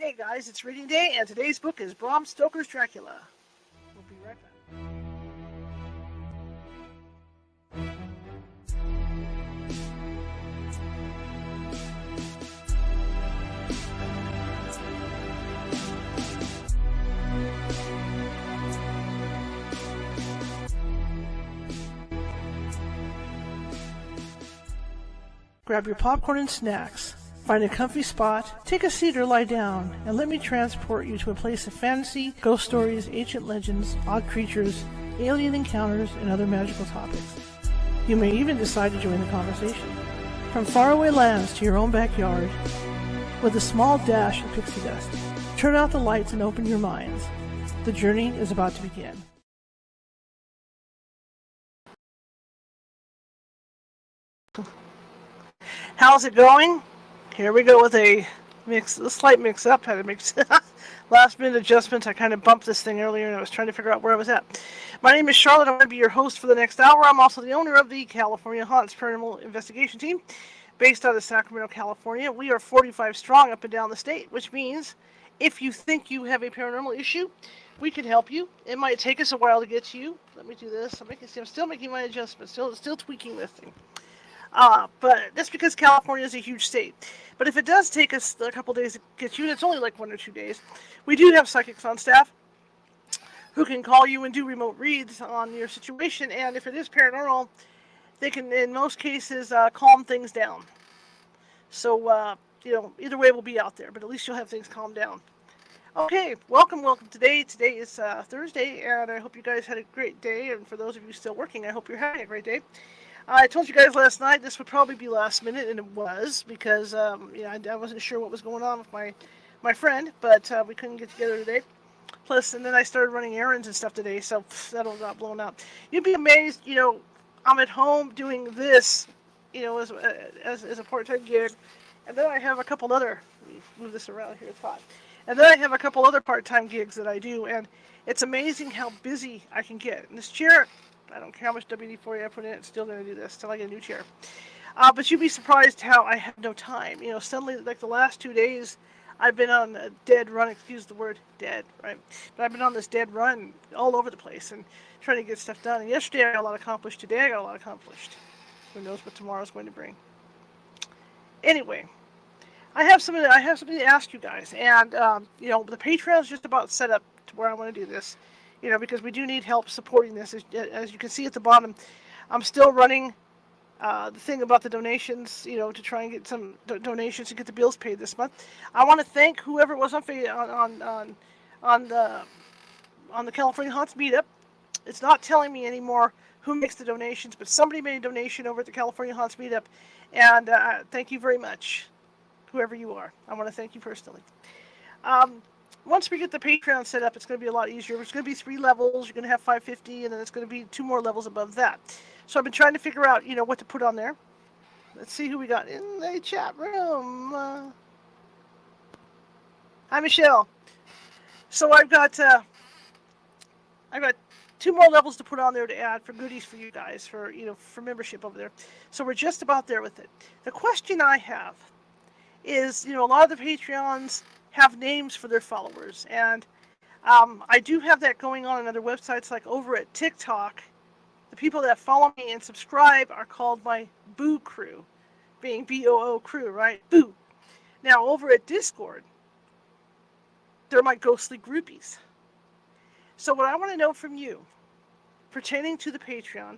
Hey guys, it's reading day, and today's book is Bram Stoker's Dracula. We'll be right back. Grab your popcorn and snacks. Find a comfy spot, take a seat or lie down, and let me transport you to a place of fantasy, ghost stories, ancient legends, odd creatures, alien encounters, and other magical topics. You may even decide to join the conversation. From faraway lands to your own backyard, with a small dash of pixie dust, turn out the lights and open your minds. The journey is about to begin. How's it going? Here we go with a slight mix-up. Had to make last-minute adjustments. I kind of bumped this thing earlier, and I was trying to figure out where I was at. My name is Charlotte. I'm going to be your host for the next hour. I'm also the owner of the California Haunts Paranormal Investigation Team, based out of Sacramento, California. We are 45 strong up and down the state, which means if you think you have a paranormal issue, we can help you. It might take us a while to get to you. Let me do this. I'm still making my adjustments. Still tweaking this thing. But that's because California is a huge state. But if it does take us a couple days to get you, and it's only like 1 or 2 days, we do have psychics on staff who can call you and do remote reads on your situation. And if it is paranormal, they can, in most cases, calm things down. So, either way, we'll be out there, but at least you'll have things calmed down. Okay, welcome today. Today is Thursday, and I hope you guys had a great day. And for those of you still working, I hope you're having a great day. I told you guys last night this would probably be last minute, and it was, because I wasn't sure what was going on with my friend, but we couldn't get together today. Plus, and then I started running errands and stuff today, so that all got blown out. You'd be amazed, I'm at home doing this, as a part-time gig, and then I have a couple other, move this around here, it's hot, and then I have a couple other part-time gigs that I do, and it's amazing how busy I can get. And this chair, I don't care how much WD-40 I put in it, it's still going to do this till I get a new chair. But you'd be surprised how I have no time. Suddenly, like the last 2 days, I've been on a dead run. Excuse the word dead, right? But I've been on this dead run all over the place and trying to get stuff done. And yesterday I got a lot accomplished. Today I got a lot accomplished. Who knows what tomorrow's going to bring? Anyway, I have something to ask you guys. And, the Patreon's just about set up to where I want to do this. Because we do need help supporting this. As you can see at the bottom, I'm still running the thing about the donations, to try and get some donations to get the bills paid this month. I want to thank whoever it was on the California Haunts meetup. It's not telling me anymore who makes the donations, but somebody made a donation over at the California Haunts meetup, and thank you very much, whoever you are. I want to thank you personally. Once we get the Patreon set up, it's going to be a lot easier. It's going to be 3 levels. You're going to have 550, and then it's going to be 2 more levels above that. So I've been trying to figure out, what to put on there. Let's see who we got in the chat room. Hi, Michelle. So I've got 2 more levels to put on there to add for goodies for you guys, for membership over there. So we're just about there with it. The question I have is, a lot of the Patreons have names for their followers, and I do have that going on other websites, like over at TikTok. The people that follow me and subscribe are called my Boo Crew, being BOO crew, right? Boo. Now over at Discord, they're my ghostly groupies. So what I want to know from you, pertaining to the Patreon,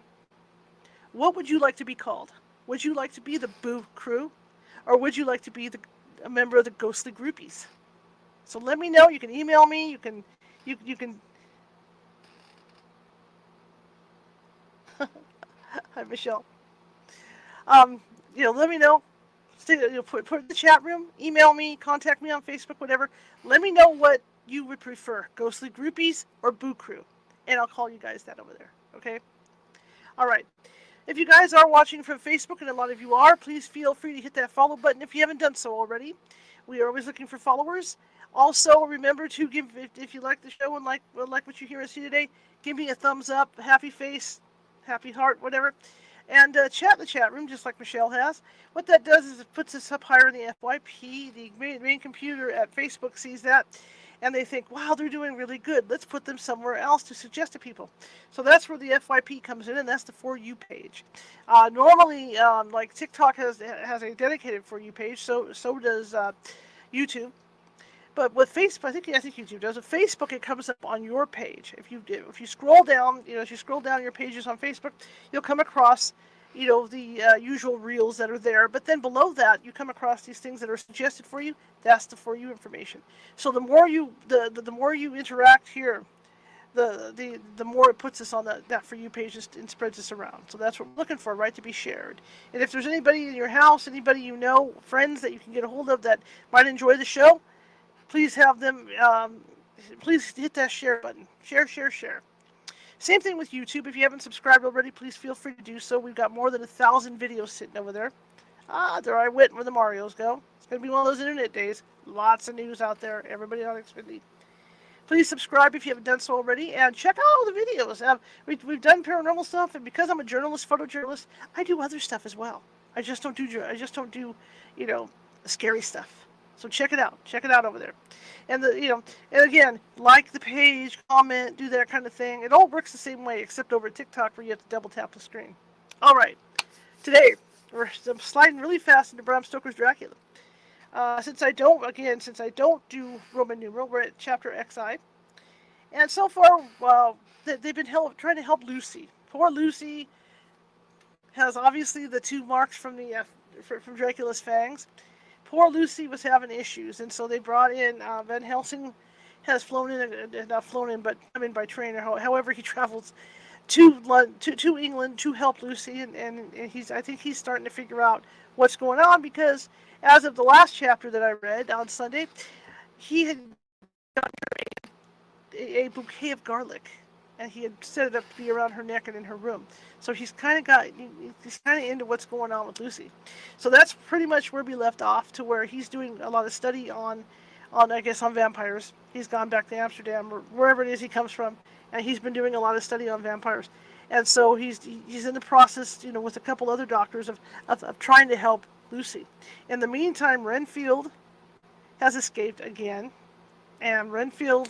what would you like to be called? Would you like to be the Boo Crew, or would you like to be a member of the ghostly groupies? So let me know. You can email me. You can. Hi, Michelle. Let me know. Put it in the chat room. Email me. Contact me on Facebook. Whatever. Let me know what you would prefer: ghostly groupies or Boo Crew, and I'll call you guys that over there. Okay. All right. If you guys are watching from Facebook, and a lot of you are, please feel free to hit that follow button if you haven't done so already. We are always looking for followers. Also, remember to give, if you like the show and like what you hear and see today, give me a thumbs up, happy face, happy heart, whatever. and chat in the chat room, just like Michelle has. What that does is it puts us up higher in the FYP. The main computer at Facebook sees that, and they think, wow, they're doing really good. Let's put them somewhere else to suggest to people. So that's where the FYP comes in, and that's the For You page. Normally, like TikTok has a dedicated For You page, so does YouTube. But with Facebook, I think YouTube does. With Facebook, it comes up on your page. If you scroll down, as you scroll down your pages on Facebook, you'll come across, the usual reels that are there. But then below that, you come across these things that are suggested for you. That's the For You information. So the more you interact here, the more it puts us on that For You page and spreads us around. So that's what we're looking for, right? To be shared. And if there's anybody in your house, anybody you know, friends that you can get a hold of that might enjoy the show, please have them, please hit that share button. Share, share, share. Same thing with YouTube. If you haven't subscribed already, please feel free to do so. We've got more than 1,000 videos sitting over there. There I went where the Marios go. It's going to be one of those internet days. Lots of news out there. Everybody on Xfinity. Please subscribe if you haven't done so already, and check out all the videos. We've done paranormal stuff, and because I'm a journalist, photojournalist, I do other stuff as well. I just don't do, scary stuff. So check it out. Check it out over there. And and again, like the page, comment, do that kind of thing. It all works the same way, except over TikTok where you have to double tap the screen. All right. Today, we're sliding really fast into Bram Stoker's Dracula. Since I don't do Roman numeral, we're at chapter XI. And so far, they've been trying to help Lucy. Poor Lucy has obviously the 2 marks from from Dracula's fangs. Poor Lucy was having issues, and so they brought in Van Helsing. Has flown in, not flown in, but come in by train, or however he travels to England to help Lucy, and I think he's starting to figure out what's going on, because as of the last chapter that I read on Sunday, he had gotten her a bouquet of garlic, and he had set it up to be around her neck and in her room. So he's kind of into what's going on with Lucy. So that's pretty much where we left off, to where he's doing a lot of study on vampires. He's gone back to Amsterdam or wherever it is he comes from, and he's been doing a lot of study on vampires. And so he's in the process, with a couple other doctors of trying to help Lucy. In the meantime, Renfield has escaped again, and Renfield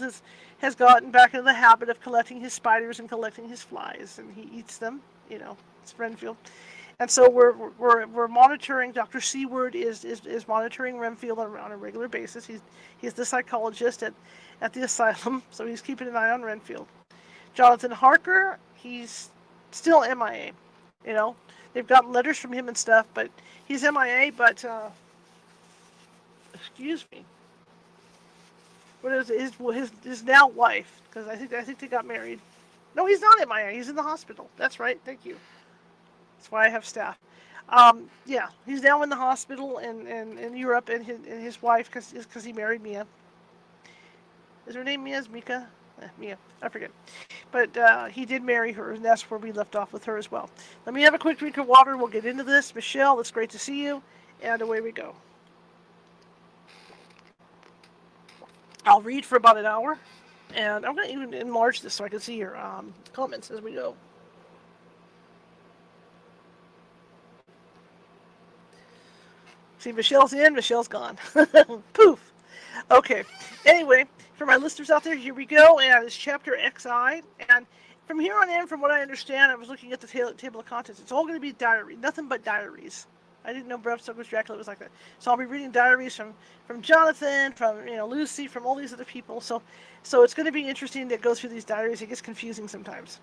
has gotten back into the habit of collecting his spiders and collecting his flies, and he eats them. It's Renfield. And so we're monitoring. Dr. Seward is monitoring Renfield on a regular basis. He's the psychologist at the asylum, so he's keeping an eye on Renfield. Jonathan Harker, he's still MIA. They've gotten letters from him and stuff, but he's MIA. But excuse me, what is it? His now wife? Because I think they got married. No, he's not MIA. He's in the hospital. That's right. Thank you. That's why I have staff. Yeah, he's now in the hospital in Europe, and his wife, because he married Mia. Is her name Mia? Is Mika? Mia. I forget. But he did marry her, and that's where we left off with her as well. Let me have a quick drink of water. We'll get into this. Michelle, it's great to see you. And away we go. I'll read for about an hour. And I'm going to even enlarge this so I can see your comments as we go. See, Michelle's in, Michelle's gone. Poof. Okay. Anyway, for my listeners out there, here we go. And it's chapter XI. And from here on in, from what I understand, I was looking at the table of contents. It's all going to be diary, nothing but diaries. I didn't know Bram Stoker's Dracula was like that. So I'll be reading diaries from Jonathan, from Lucy, from all these other people. So it's going to be interesting to go through these diaries. It gets confusing sometimes.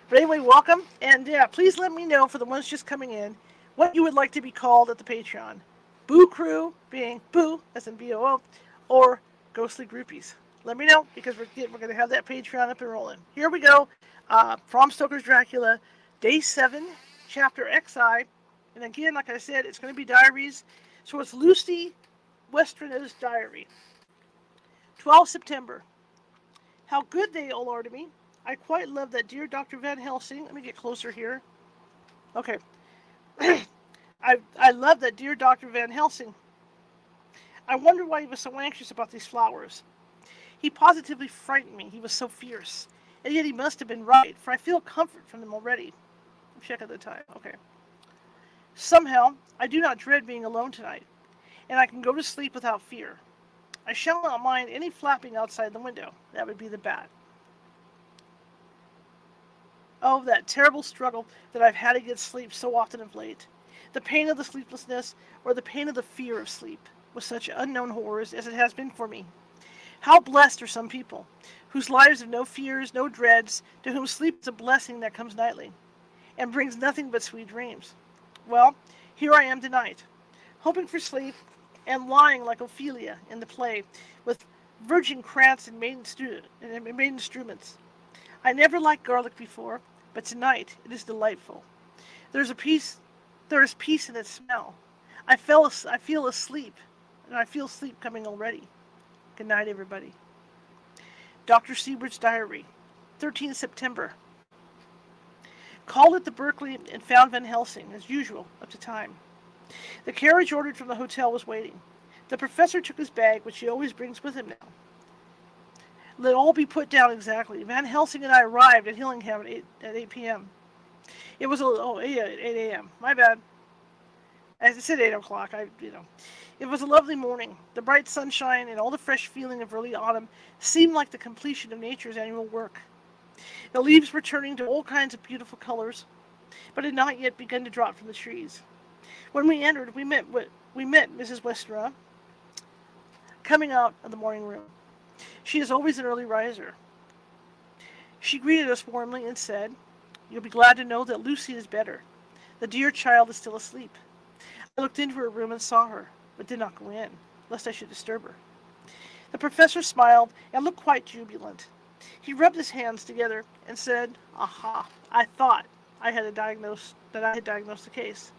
But anyway, welcome. And yeah, please let me know, for the ones just coming in, what you would like to be called at the Patreon. Boo Crew, being Boo, as in B-O-O, or Ghostly Groupies. Let me know, because we're going to have that Patreon up and rolling. Here we go. Bram Stoker's Dracula, Day 7, Chapter XI. And again, like I said, it's going to be diaries. So it's Lucy Westenra's diary. 12 September. How good they all are to me. I quite love that dear Dr. Van Helsing. Let me get closer here. Okay. I love that dear Dr. Van Helsing. I wonder why he was so anxious about these flowers. He positively frightened me. He was so fierce. And yet he must have been right, for I feel comfort from them already. Check at the time. Okay. Somehow, I do not dread being alone tonight, and I can go to sleep without fear. I shall not mind any flapping outside the window. That would be the bat. Oh, that terrible struggle that I've had against sleep so often of late. The pain of the sleeplessness, or the pain of the fear of sleep, with such unknown horrors as it has been for me. How blessed are some people, whose lives have no fears, no dreads, to whom sleep is a blessing that comes nightly, and brings nothing but sweet dreams. Well, here I am tonight, hoping for sleep, and lying like Ophelia in the play, with virgin crants and maiden instruments. I never liked garlic before, but tonight it is delightful. There's a peace, there is peace in its smell. I feel asleep, and I feel sleep coming already. Good night, everybody. Dr. Seward's Diary, 13th September. Called at the Berkeley and found Van Helsing, as usual, up to time. The carriage ordered from the hotel was waiting. The professor took his bag, which he always brings with him now. Let all be put down exactly. Van Helsing and I arrived at Hillingham at 8 p.m. It was 8 a.m. My bad. As I said 8 o'clock. It was a lovely morning. The bright sunshine and all the fresh feeling of early autumn seemed like the completion of nature's annual work. The leaves were turning to all kinds of beautiful colors, but had not yet begun to drop from the trees. When we entered, we met Mrs. Westenra coming out of the morning room. She is always an early riser. She greeted us warmly and said, "You'll be glad to know that Lucy is better. The dear child is still asleep." I looked into her room and saw her, but did not go in, lest I should disturb her. The professor smiled and looked quite jubilant. He rubbed his hands together and said, "Aha, I thought I had diagnosed the case.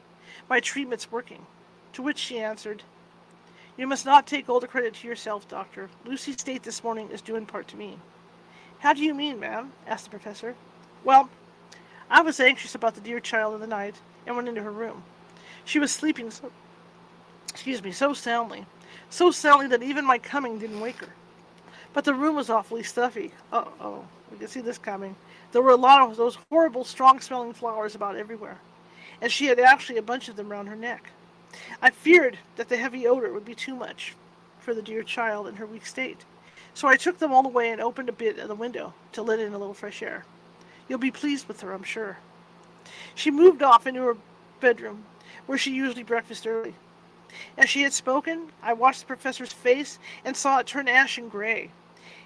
My treatment's working." To which she answered, "You must not take all the credit to yourself, doctor. Lucy's state this morning is due in part to me." "How do you mean, ma'am?" asked the professor. "Well, I was anxious about the dear child in the night, and went into her room. She was sleeping so soundly that even my coming didn't wake her. But the room was awfully stuffy. Uh-oh, we could see this coming. There were a lot of those horrible, strong-smelling flowers about everywhere, and she had actually a bunch of them round her neck. I feared that the heavy odor would be too much for the dear child in her weak state, so I took them all away and opened a bit of the window to let in a little fresh air. You'll be pleased with her, I'm sure." She moved off into her bedroom, where she usually breakfasted early. As she had spoken, I watched the professor's face and saw it turn ashen gray.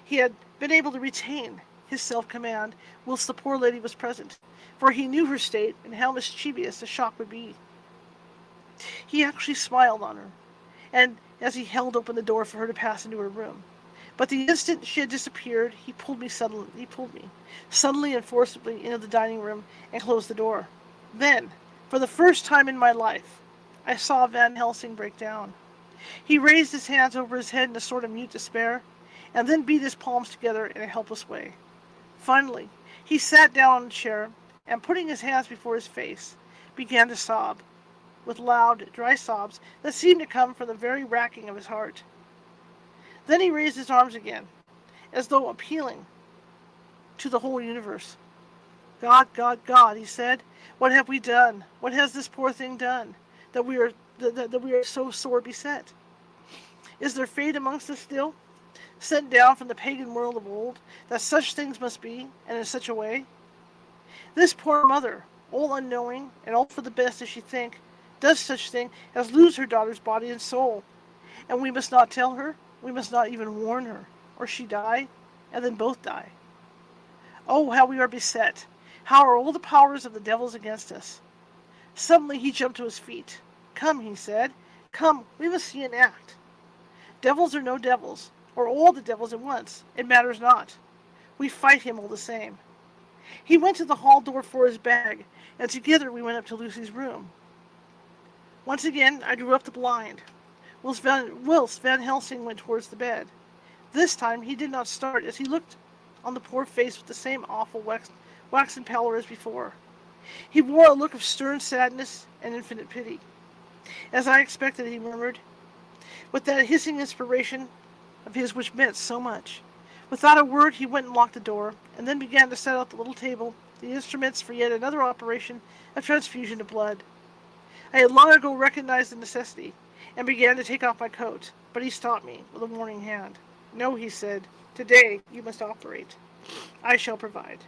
He had been able to retain his self-command whilst the poor lady was present, for he knew her state and how mischievous the shock would be. He actually smiled on her, and as he held open the door for her to pass into her room. But the instant she had disappeared, he pulled me suddenly and forcibly into the dining room and closed the door. Then, for the first time in my life, I saw Van Helsing break down. He raised his hands over his head in a sort of mute despair, and then beat his palms together in a helpless way. Finally, he sat down on a chair, and putting his hands before his face, began to sob, with loud, dry sobs that seemed to come from the very racking of his heart. Then he raised his arms again, as though appealing to the whole universe. "God, God, God," he said, "what have we done? What has this poor thing done, that we are so sore beset? Is there fate amongst us still, sent down from the pagan world of old, that such things must be, and in such a way? This poor mother, all unknowing, and all for the best as she think, does such thing as lose her daughter's body and soul, and we must not tell her, we must not even warn her, or she die, and then both die. Oh, how we are beset! How are all the powers of the devils against us?" Suddenly he jumped to his feet. "Come," he said, "come, we must see an act. Devils or no devils, or all the devils at once, it matters not. We fight him all the same." He went to the hall door for his bag, and together we went up to Lucy's room. Once again I drew up the blind, whilst Van Helsing went towards the bed. This time he did not start, as he looked on the poor face with the same awful waxen pallor as before. He wore a look of stern sadness and infinite pity. "As I expected," he murmured, with that hissing inspiration of his which meant so much. Without a word he went and locked the door, and then began to set out the little table, the instruments for yet another operation of transfusion of blood. I had long ago recognized the necessity, and began to take off my coat, but he stopped me with a warning hand. No, he said, today you must operate. I shall provide.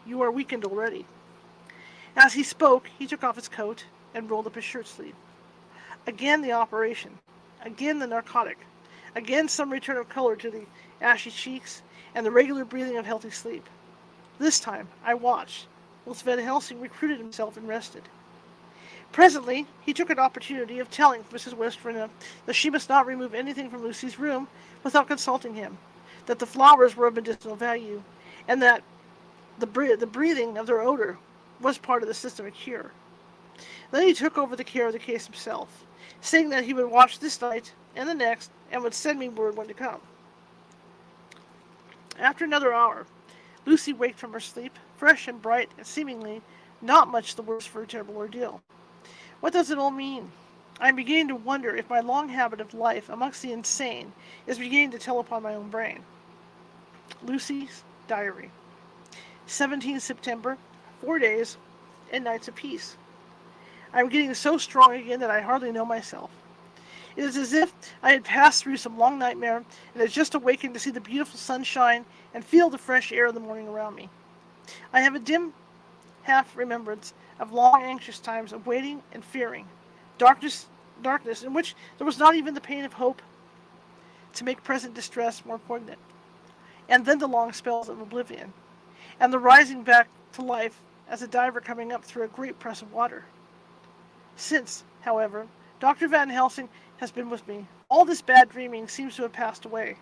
You are weakened already. As he spoke, he took off his coat and rolled up his shirt sleeve. Again the operation. Again the narcotic. Again some return of color to the ashy cheeks and the regular breathing of healthy sleep. This time I watched, whilst Van Helsing recruited himself and rested. Presently he took an opportunity of telling Mrs. Westerner that she must not remove anything from Lucy's room without consulting him, that the flowers were of medicinal value, and that the breathing of their odor was part of the system of cure. Then he took over the care of the case himself, saying that he would watch this night and the next, and would send me word when to come. After another hour, Lucy waked from her sleep, fresh and bright, and seemingly not much the worse for her terrible ordeal. What does it all mean? I am beginning to wonder if my long habit of life amongst the insane is beginning to tell upon my own brain. Lucy's diary. 17 September, 4 days and nights apiece. I am getting so strong again that I hardly know myself. It is as if I had passed through some long nightmare and had just awakened to see the beautiful sunshine and feel the fresh air of the morning around me. I have a dim half-remembrance of long anxious times of waiting and fearing, darkness in which there was not even the pain of hope to make present distress more poignant, and then the long spells of oblivion, and the rising back to life as a diver coming up through a great press of water. Since, however, Dr. Van Helsing has been with me, all this bad dreaming seems to have passed away.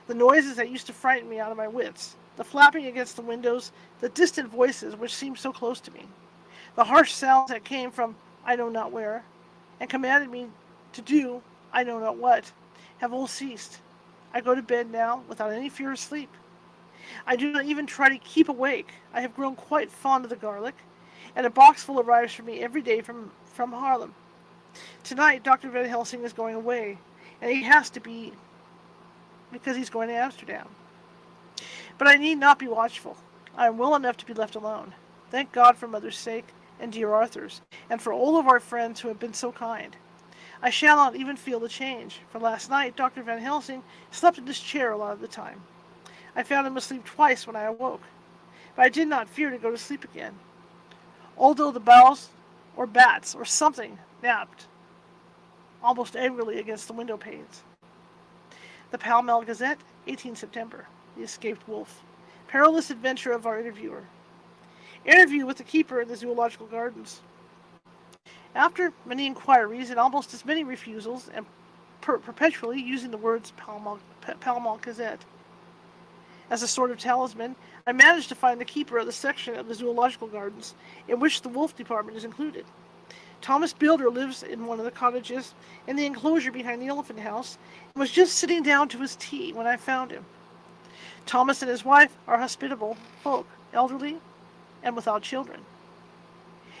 The noises that used to frighten me out of my wits, the flapping against the windows, the distant voices which seemed so close to me, the harsh sounds that came from I know not where, and commanded me to do I know not what, have all ceased. I go to bed now without any fear of sleep. I do not even try to keep awake. I have grown quite fond of the garlic, and a boxful arrives for me every day from Haarlem. Tonight, Dr. Van Helsing is going away, and he has to be because he's going to Amsterdam. But I need not be watchful. I am well enough to be left alone. Thank God for Mother's sake, and dear Arthur's, and for all of our friends who have been so kind. I shall not even feel the change, for last night Dr. Van Helsing slept in his chair a lot of the time. I found him asleep twice when I awoke, but I did not fear to go to sleep again, although the boughs or bats or something napped almost angrily against the window panes. The Pall Mall Gazette, 18 September. The Escaped Wolf. Perilous adventure of our interviewer. Interview with the keeper in the Zoological Gardens. After many inquiries and almost as many refusals, and perpetually using the words Pall Mall Gazette as a sort of talisman, I managed to find the keeper of the section of the Zoological Gardens in which the wolf department is included. Thomas Builder lives in one of the cottages in the enclosure behind the elephant house and was just sitting down to his tea when I found him. Thomas and his wife are hospitable folk, elderly and without children.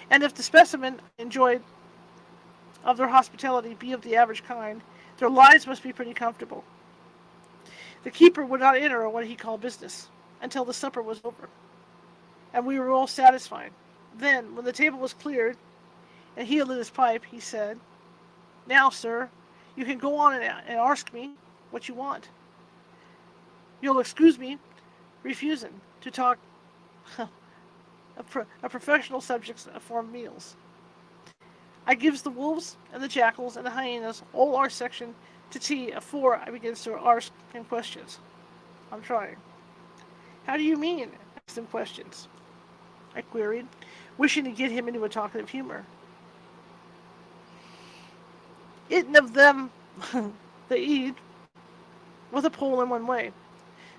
And if the specimen enjoyed of their hospitality be of the average kind, their lives must be pretty comfortable. The keeper would not enter on what he called business until the supper was over, and we were all satisfied. Then, when the table was cleared, and he had lit his pipe, he said, "Now, sir, you can go on and ask me what you want. You'll excuse me refusing to talk a professional subjects for meals. I gives the wolves and the jackals and the hyenas all our section to tea afore I begins to ask him questions. I'm trying." "How do you mean, ask him questions?" I queried, wishing to get him into a talkative humor. "Eatin' of them they eat with a pole in one way.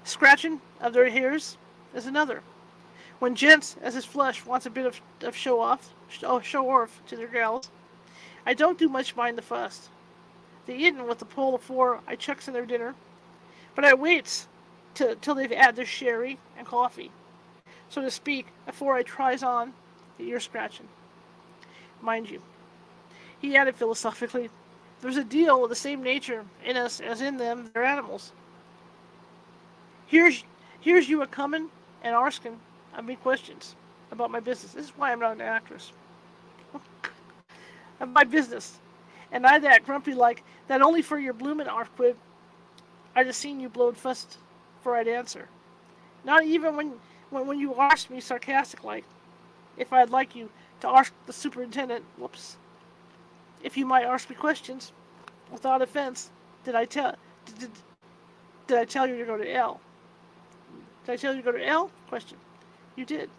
Scratching of their hairs is another. When gents as is flush wants a bit of show off to their gals, I don't do much mind the fuss. They eatin' with the pole afore I chucks in their dinner, but I waits till they've 'ad their sherry and coffee, so to speak, afore I tries on the ear scratching. Mind you," he added philosophically, "there's a deal of the same nature in us as in them their animals. Here's you a-comin' and arskin' of me questions about my business. This is why I'm not an actress." of my business. And I that grumpy like, that only for your bloomin' arfquid, I'd have seen you blowed fust for I'd answer. Not even when you asked me sarcastic like, if I'd like you to ask the superintendent, whoops, if you might ask me questions, without offense, did I tell, did, did I tell you to go to L? Did I tell you to go to L? Question. You did.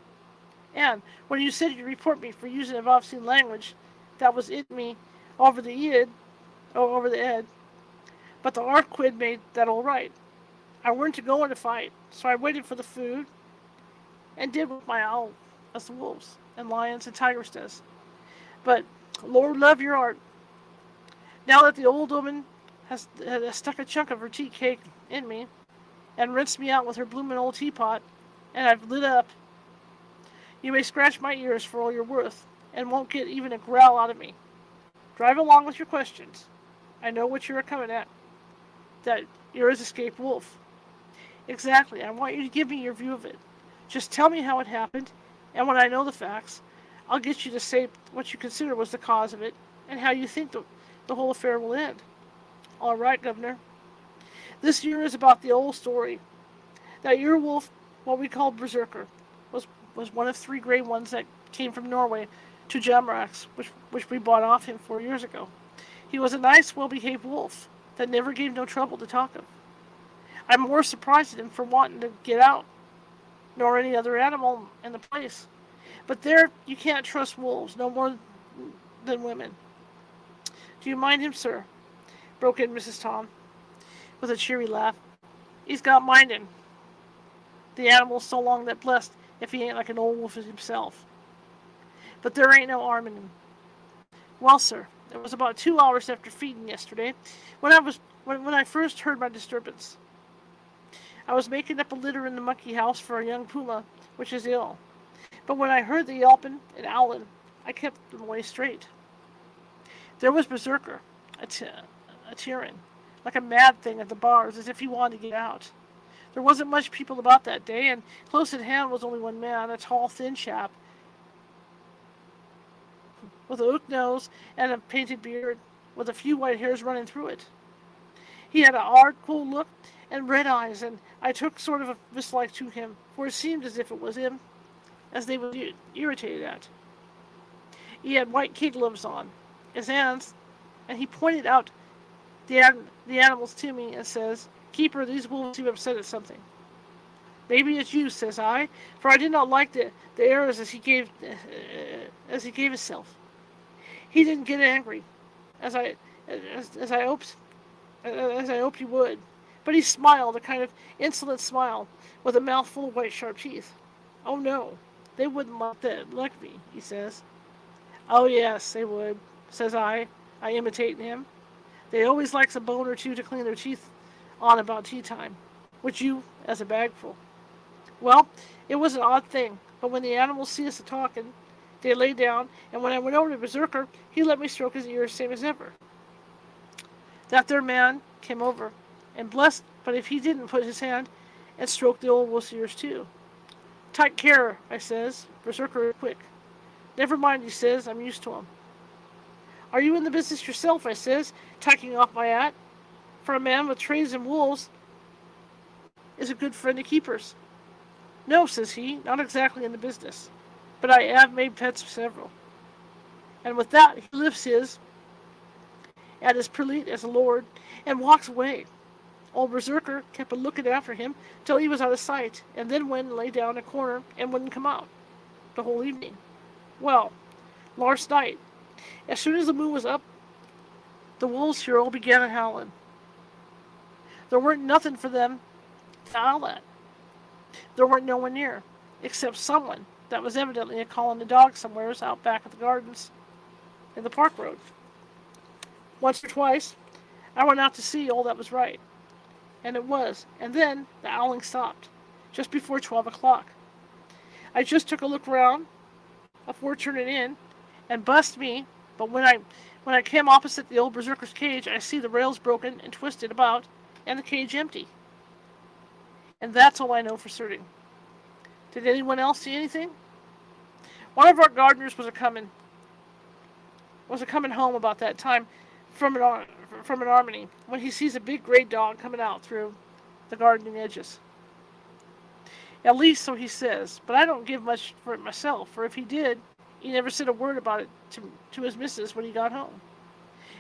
And when you said you'd report me for using of obscene language, that was it me over the id, or over the ed, but the arfquid made that all right. I weren't to go in a fight, so I waited for the food and did what my owl, as the wolves and lions and tigers does. But Lord love your art. Now that the old woman has stuck a chunk of her tea cake in me and rinsed me out with her bloomin' old teapot, and I've lit up, you may scratch my ears for all you're worth, and won't get even a growl out of me. Drive along with your questions. I know what you're coming at. That you're his escaped wolf. Exactly. I want you to give me your view of it. Just tell me how it happened, and when I know the facts, I'll get you to say what you consider was the cause of it, and how you think the whole affair will end. All right, Governor. This year is about the old story. That your wolf, what we called Berserker, was one of 3 gray ones that came from Norway to Jamraks, which we bought off him 4 years ago. He was a nice, well-behaved wolf that never gave no trouble to talk of. I'm more surprised at him for wanting to get out, nor any other animal in the place. But there, you can't trust wolves no more than women. Do you mind him, sir? Broke in Mrs. Tom, with a cheery laugh. He's got mindin'. The animal's so long that blessed if he ain't like an old wolf himself. But there ain't no harm in him. Well, sir, it was about 2 hours after feeding yesterday when I first heard my disturbance. I was making up a litter in the monkey house for a young puma, which is ill. But when I heard the yelping and owling, I kept them away straight. There was Berserker, a tearing, like a mad thing at the bars, as if he wanted to get out. There wasn't much people about that day, and close at hand was only one man, a tall, thin chap, with a hook nose and a painted beard, with a few white hairs running through it. He had a hard, cold look and red eyes, and I took sort of a dislike to him, for it seemed as if it was him, as they was irritated at. He had white kid gloves on, his hands, and he pointed out the animals to me and says, "Keeper, these wolves seem upset at something." "Maybe it's you," says I, for I did not like the airs as he gave himself. He didn't get angry, as I hoped he would, but he smiled, a kind of insolent smile, with a mouth full of white sharp teeth. "Oh no, they wouldn't like me," he says. "Oh yes, they would," says I imitating him. "They always likes a bone or two to clean their teeth on about tea time, which you as a bagful." Well, it was an odd thing, but when the animals see us a-talking, they lay down, and when I went over to Berserker, he let me stroke his ears same as ever. That there man came over, and blessed, but if he didn't put his hand and stroke the old wolf's ears too. "Take care," I says. "Berserker is quick." "Never mind," he says. "I'm used to him." "Are you in the business yourself?" I says, taking off my hat. "For a man with trays and wolves is a good friend to keepers." "No," says he, "not exactly in the business, but I have made pets several." And with that he lifts his at as prelate as a lord and walks away. Old Berserker kept a looking after him till he was out of sight, and then went and lay down in a corner and wouldn't come out the whole evening. Well, last night, as soon as the moon was up, the wolves here all began a howling. There weren't nothing for them to howl at. There weren't no one near, except someone that was evidently a-calling the dog somewheres out back of the gardens in the park road. Once or twice, I went out to see all that was right, and it was, and then the howling stopped, just before 12 o'clock. I just took a look round, afore turning in, and bust me, but when I came opposite the old Berserker's cage, I see the rails broken and twisted about, and the cage empty. And that's all I know for certain. Did anyone else see anything? One of our gardeners was a-coming. was a coming home about that time from an harmony when he sees a big gray dog coming out through the gardening edges. At least so he says, but I don't give much for it myself, for if he did, he never said a word about it to his missus when he got home.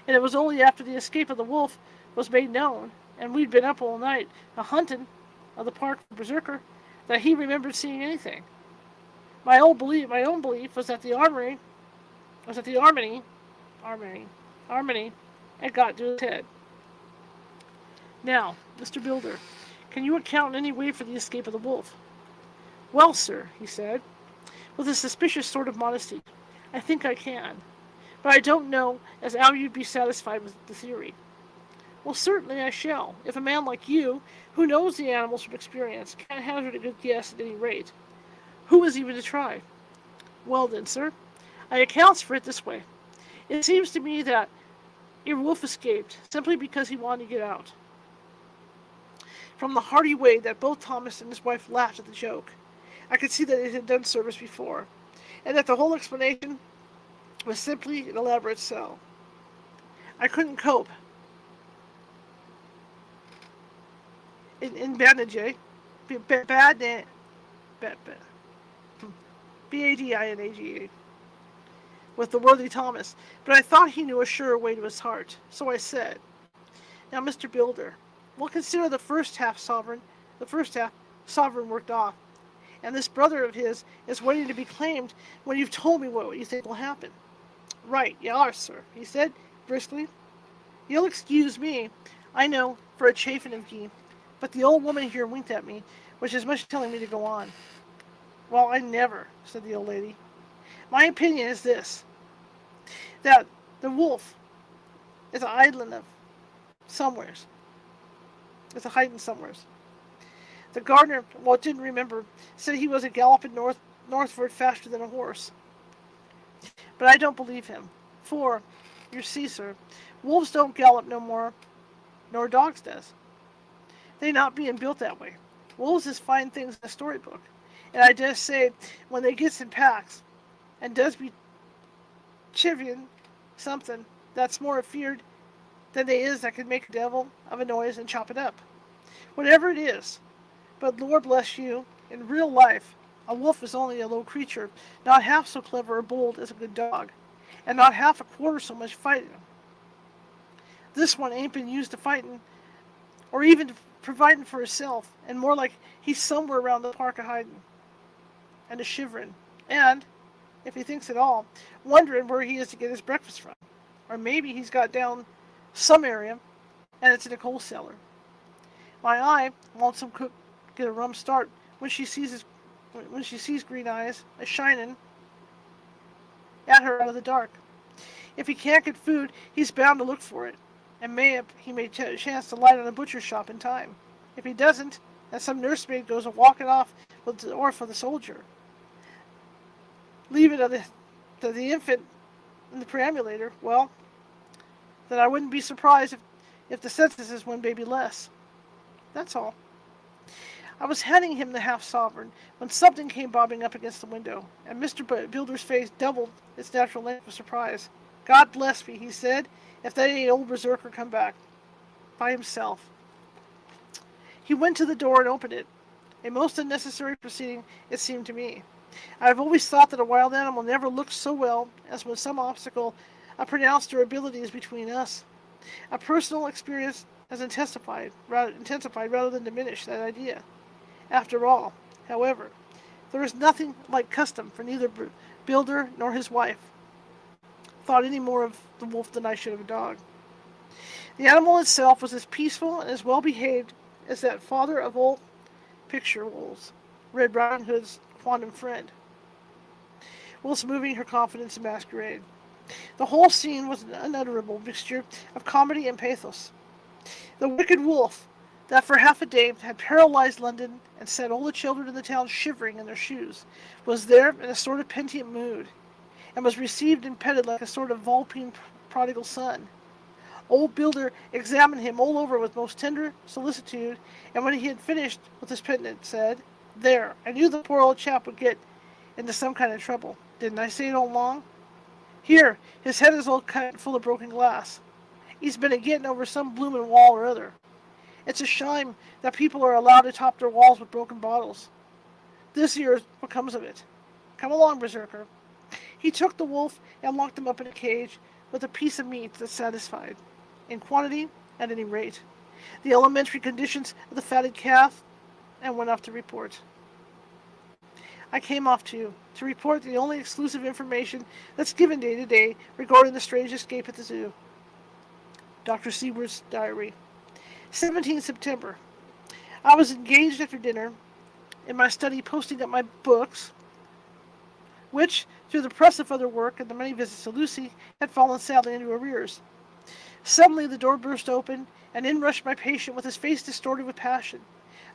And it was only after the escape of the wolf was made known, and we'd been up all night a hunting of the park for berserker, that he remembered seeing anything. My own belief was that the harmony had got to his head. Now, Mr. Builder, can you account in any way for the escape of the wolf? Well, sir, he said, with a suspicious sort of modesty, I think I can. But I don't know as how you'd be satisfied with the theory. Well, certainly I shall, if a man like you, who knows the animals from experience, can't hazard a good guess at any rate. Who is even to try? Well then, sir, I accounts for it this way. It seems to me that your wolf escaped simply because he wanted to get out. From the hearty way that both Thomas and his wife laughed at the joke, I could see that it had done service before, and that the whole explanation was simply an elaborate sell. I couldn't cope. In Badinage, B-A-D-I-N-A-G-A, with the worthy Thomas, but I thought he knew a surer way to his heart, so I said, now, Mr. Builder, we'll consider the first half sovereign worked off, and this brother of his is waiting to be claimed when you've told me what you think will happen. Right, you are, sir, he said, briskly. You'll excuse me, I know, for a chaffing of ye, but the old woman here winked at me, which is much telling me to go on. Well, I never, said the old lady. My opinion is this, that the wolf is a idling of somewheres. It's a hiding somewheres. The gardener, didn't remember, said he was a galloping northward faster than a horse. But I don't believe him, for, you see, sir, wolves don't gallop no more nor dogs does. They not being built that way. Wolves is fine things in a storybook, and I dare say when they gets in packs, and does be chivying something that's more afeard than they is that can make a devil of a noise and chop it up. Whatever it is, but Lord bless you, in real life, a wolf is only a low creature, not half so clever or bold as a good dog, and not half a quarter so much fighting. This one ain't been used to fighting, or even to providing for herself, and more like he's somewhere around the park a hiding, and a shivering, and, if he thinks at all, wondering where he is to get his breakfast from. Or maybe he's got down some area, and it's in a coal cellar. My eye wants some cook get a rum start when she sees Green Eyes a shining at her out of the dark. If he can't get food, he's bound to look for it, and he may chance to light on a butcher shop in time. If he doesn't, and some nursemaid goes a walking off with the orphan of the soldier, leave it to the infant in the perambulator, well, then I wouldn't be surprised if the census is one baby less. That's all. I was handing him the half-sovereign when something came bobbing up against the window, and Mr. Builder's face doubled its natural length of surprise. God bless me, he said, if that ain't old berserker come back. By himself. He went to the door and opened it. A most unnecessary proceeding, it seemed to me. I have always thought that a wild animal never looked so well as when some obstacle pronounced their abilities between us. A personal experience has intensified rather than diminished that idea. After all, however, there is nothing like custom, for neither Builder nor his wife thought any more of the wolf than I should of a dog. The animal itself was as peaceful and as well behaved as that father of old picture wolves, Red Riding Hood's quondam friend, whilst moving her confidence in masquerade. The whole scene was an unutterable mixture of comedy and pathos. The wicked wolf, that for half a day had paralyzed London and set all the children in the town shivering in their shoes, was there in a sort of penitent mood, and was received and petted like a sort of vulpine prodigal son. Old Builder examined him all over with most tender solicitude, and when he had finished with his penitent, said, "There, I knew the poor old chap would get into some kind of trouble. Didn't I say it all along? Here, his head is all cut full of broken glass. He's been a-getting over some bloomin' wall or other. It's a shame that people are allowed to top their walls with broken bottles. This here is what comes of it. Come along, Berserker. He took the wolf and locked him up in a cage with a piece of meat that satisfied, in quantity, at any rate, the elementary conditions of the fatted calf, and went off to report. I came off too, to report the only exclusive information that's given day to day regarding the strange escape at the zoo. Dr. Seward's diary. 17th September. I was engaged after dinner in my study posting up my books, which, through the press of other work and the many visits to Lucy, had fallen sadly into arrears. Suddenly the door burst open, and in rushed my patient with his face distorted with passion.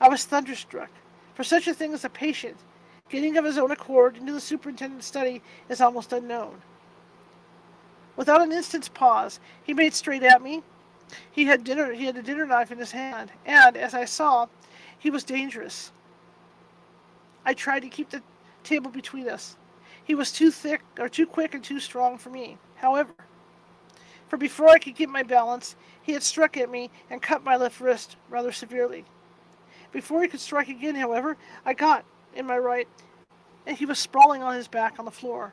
I was thunderstruck, for such a thing as a patient getting of his own accord into the superintendent's study is almost unknown. Without an instant's pause, he made straight at me. He had a dinner knife in his hand, and, as I saw, he was dangerous. I tried to keep the table between us. He was too quick and too strong for me. However, for before I could get my balance, he had struck at me and cut my left wrist rather severely. Before he could strike again, however, I got in my right, and he was sprawling on his back on the floor.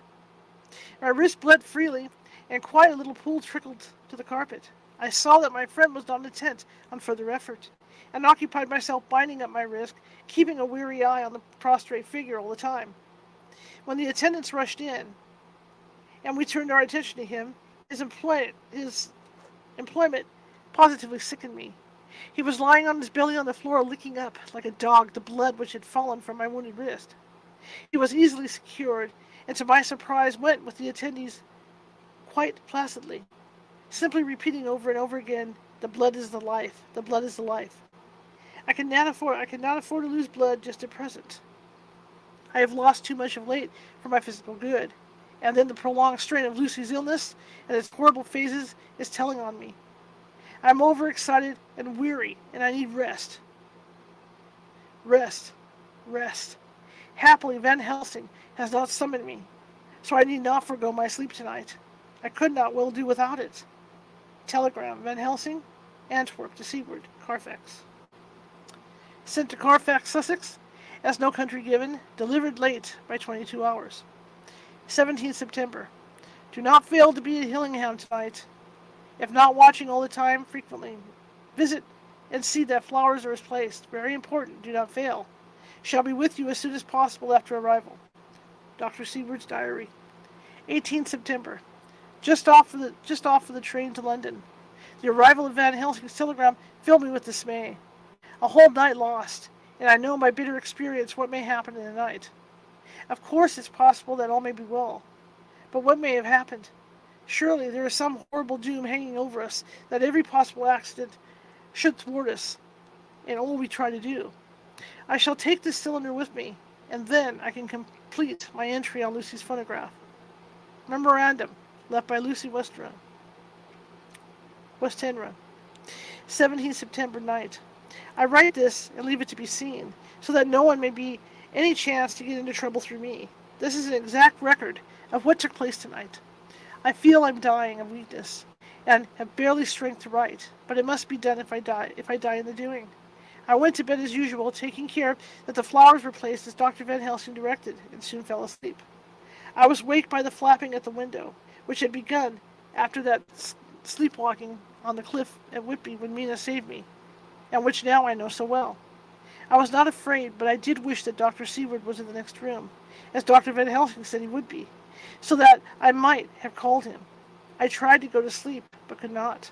My wrist bled freely, and quite a little pool trickled to the carpet. I saw that my friend was not intent on further effort, and occupied myself binding up my wrist, keeping a weary eye on the prostrate figure all the time. When the attendants rushed in, and we turned our attention to him, his employment positively sickened me. He was lying on his belly on the floor, licking up, like a dog, the blood which had fallen from my wounded wrist. He was easily secured, and to my surprise went with the attendees quite placidly, simply repeating over and over again, "The blood is the life, the blood is the life." I cannot afford to lose blood just at present. I have lost too much of late for my physical good, and then the prolonged strain of Lucy's illness and its horrible phases is telling on me. I am overexcited and weary, and I need rest. Rest. Rest. Happily, Van Helsing has not summoned me, so I need not forego my sleep tonight. I could not well do without it. Telegram, Van Helsing, Antwerp to Seward, Carfax. Sent to Carfax, Sussex, as no country given, delivered late by 22 hours. 17th September. Do not fail to be at Hillingham tonight. If not watching all the time, frequently. Visit and see that flowers are as placed. Very important. Do not fail. Shall be with you as soon as possible after arrival. Dr. Seward's diary. 18th September. Just off for the train to London. The arrival of Van Helsing's telegram filled me with dismay. A whole night lost, and I know by bitter experience what may happen in the night. Of course it's possible that all may be well. But what may have happened? Surely there is some horrible doom hanging over us that every possible accident should thwart us in all we try to do. I shall take this cylinder with me, and then I can complete my entry on Lucy's phonograph. Memorandum, left by Lucy Westenra. 17th September night. I write this and leave it to be seen, so that no one may be any chance to get into trouble through me. This is an exact record of what took place tonight. I feel I'm dying of weakness, and have barely strength to write, but it must be done if I die in the doing. I went to bed as usual, taking care that the flowers were placed as Dr. Van Helsing directed, and soon fell asleep. I was waked by the flapping at the window, which had begun after that sleepwalking on the cliff at Whitby when Mina saved me, and which now I know so well. I was not afraid, but I did wish that Dr. Seward was in the next room, as Dr. Van Helsing said he would be, so that I might have called him. I tried to go to sleep, but could not.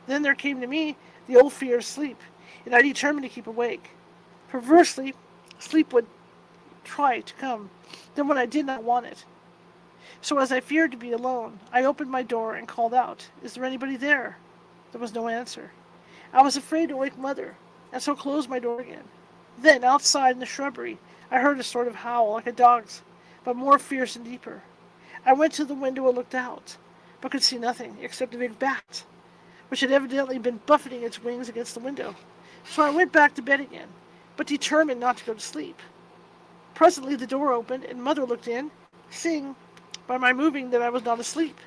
Then there came to me the old fear of sleep, and I determined to keep awake. Perversely, sleep would try to come, then when I did not want it. So as I feared to be alone, I opened my door and called out, "Is there anybody there?" There was no answer. I was afraid to wake Mother, and so closed my door again. Then, outside in the shrubbery, I heard a sort of howl, like a dog's, but more fierce and deeper. I went to the window and looked out, but could see nothing except a big bat, which had evidently been buffeting its wings against the window. So I went back to bed again, but determined not to go to sleep. Presently the door opened, and Mother looked in, seeing by my moving that I was not asleep,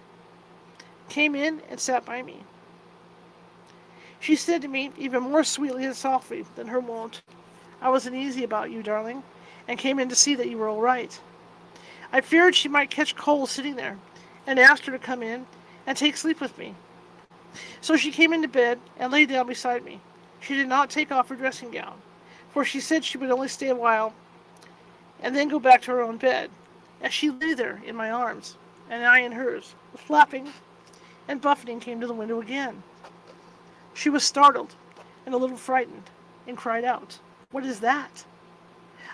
came in and sat by me. She said to me, even more sweetly and softly than her wont, "I was uneasy about you, darling, and came in to see that you were all right. I feared she might catch cold sitting there, and asked her to come in and take sleep with me. So she came into bed and lay down beside me. She did not take off her dressing gown, for she said she would only stay a while and then go back to her own bed. As she lay there in my arms, and I in hers, the flapping and buffeting came to the window again. She was startled and a little frightened, and cried out, 'What is that?'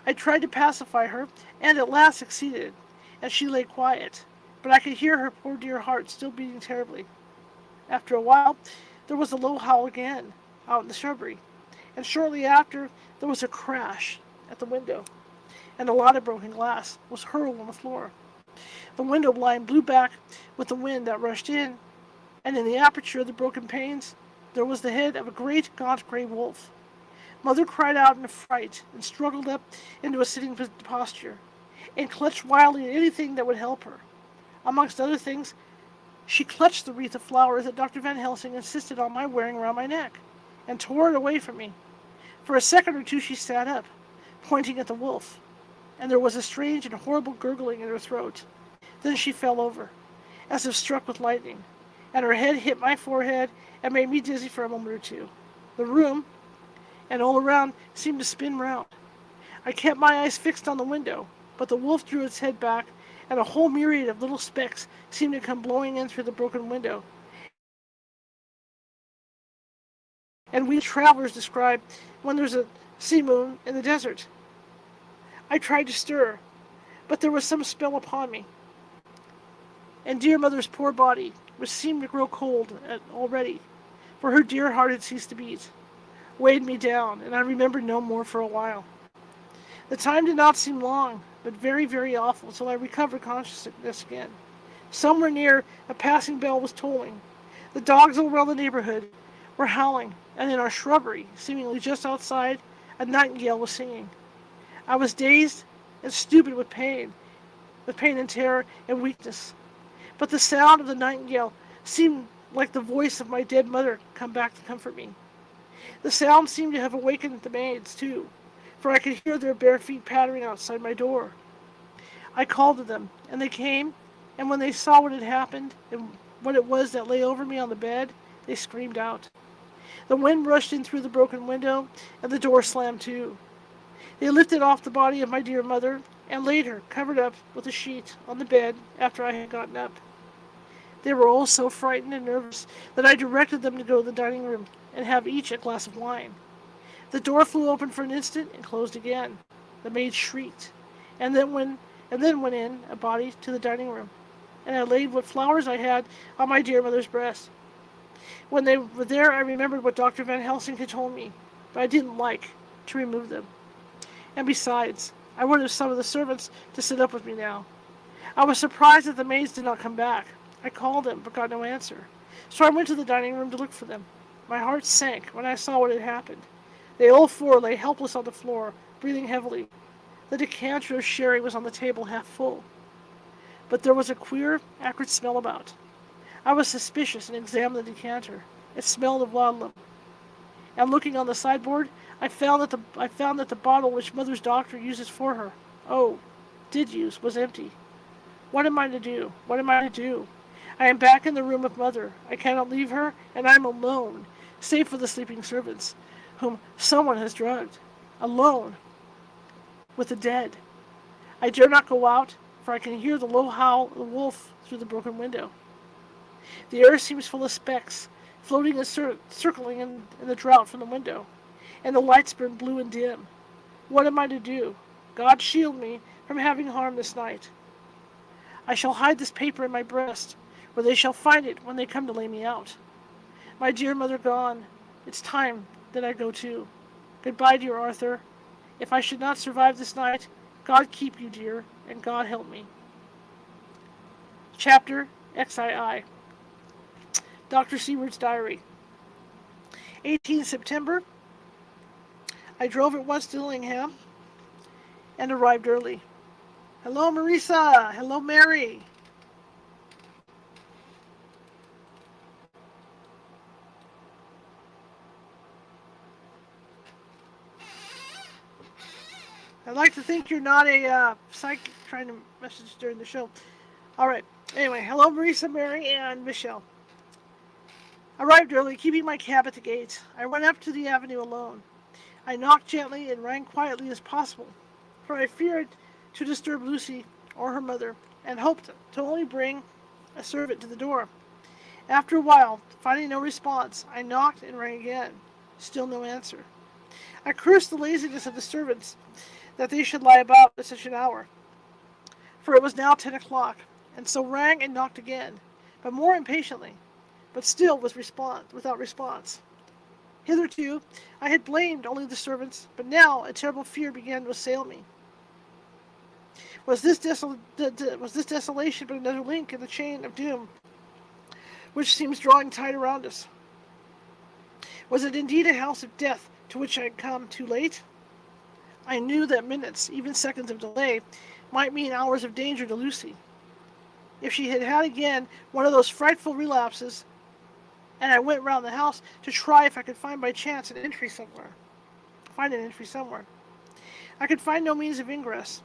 I tried to pacify her, and at last succeeded, and she lay quiet, but I could hear her poor dear heart still beating terribly. After a while, there was a low howl again, out in the shrubbery, and shortly after there was a crash at the window, and a lot of broken glass was hurled on the floor. The window blind blew back with the wind that rushed in, and in the aperture of the broken panes there was the head of a great gaunt gray wolf. Mother cried out in a fright and struggled up into a sitting posture, and clutched wildly at anything that would help her. Amongst other things, she clutched the wreath of flowers that Dr. Van Helsing insisted on my wearing around my neck, and tore it away from me. For a second or two she sat up, pointing at the wolf, and there was a strange and horrible gurgling in her throat. Then she fell over, as if struck with lightning, and her head hit my forehead and made me dizzy for a moment or two. The room, and all around, seemed to spin round. I kept my eyes fixed on the window, but the wolf drew its head back, and a whole myriad of little specks seemed to come blowing in through the broken window, and we travelers describe when there's a sea moon in the desert. I tried to stir, but there was some spell upon me, and dear mother's poor body, which seemed to grow cold already, for her dear heart had ceased to beat, weighed me down, and I remembered no more for a while. The time did not seem long, but very, very awful, till I recovered consciousness again. Somewhere near, a passing bell was tolling. The dogs all around the neighborhood were howling, and in our shrubbery, seemingly just outside, a nightingale was singing. I was dazed and stupid with pain and terror and weakness. But the sound of the nightingale seemed like the voice of my dead mother come back to comfort me. The sound seemed to have awakened the maids, too, for I could hear their bare feet pattering outside my door. I called to them, and they came, and when they saw what had happened, and what it was that lay over me on the bed, they screamed out. The wind rushed in through the broken window, and the door slammed to. They lifted off the body of my dear mother, and laid her, covered up with a sheet, on the bed after I had gotten up. They were all so frightened and nervous that I directed them to go to the dining room and have each a glass of wine. The door flew open for an instant and closed again. The maid shrieked, and then went in a body to the dining room, and I laid what flowers I had on my dear mother's breast. When they were there, I remembered what Dr. Van Helsing had told me, but I didn't like to remove them. And besides, I wanted some of the servants to sit up with me now. I was surprised that the maids did not come back. I called them, but got no answer. So I went to the dining room to look for them. My heart sank when I saw what had happened. They all four lay helpless on the floor, breathing heavily. The decanter of sherry was on the table half full, but there was a queer, acrid smell about. I was suspicious and examined the decanter. It smelled of laudanum. And looking on the sideboard, I found that the bottle which Mother's doctor uses for her, did use, was empty. What am I to do? What am I to do? I am back in the room with Mother. I cannot leave her, and I am alone, save for the sleeping servants, whom someone has drugged. Alone, with the dead. I dare not go out, for I can hear the low howl of the wolf through the broken window. The air seems full of specks, floating and circling in the draught from the window, and the lights burn blue and dim. What am I to do? God shield me from having harm this night. I shall hide this paper in my breast, where they shall find it when they come to lay me out. My dear mother gone, it's time that I go too. Goodbye, dear Arthur. If I should not survive this night, God keep you, dear, and God help me. Chapter XII. Dr. Seward's Diary. 18 September. I drove at once to Dillingham and arrived early. Hello, Marisa. Hello, Mary. I'd like to think you're not a psychic trying to message during the show. All right. Anyway, hello, Marisa, Mary, and Michelle. Arrived early, keeping my cab at the gate. I went up to the avenue alone. I knocked gently and rang quietly as possible, for I feared to disturb Lucy or her mother, and hoped to only bring a servant to the door. After a while, finding no response, I knocked and rang again. Still no answer. I cursed the laziness of the servants that they should lie about at such an hour, for it was now 10 o'clock, and so rang and knocked again, but more impatiently, but still without response. Hitherto, I had blamed only the servants, but now a terrible fear began to assail me. Was this desolation but another link in the chain of doom which seems drawing tight around us? Was it indeed a house of death to which I had come too late? I knew that minutes, even seconds of delay, might mean hours of danger to Lucy. If she had had again one of those frightful relapses, and I went round the house to try if I could find by chance an entry somewhere. I could find no means of ingress.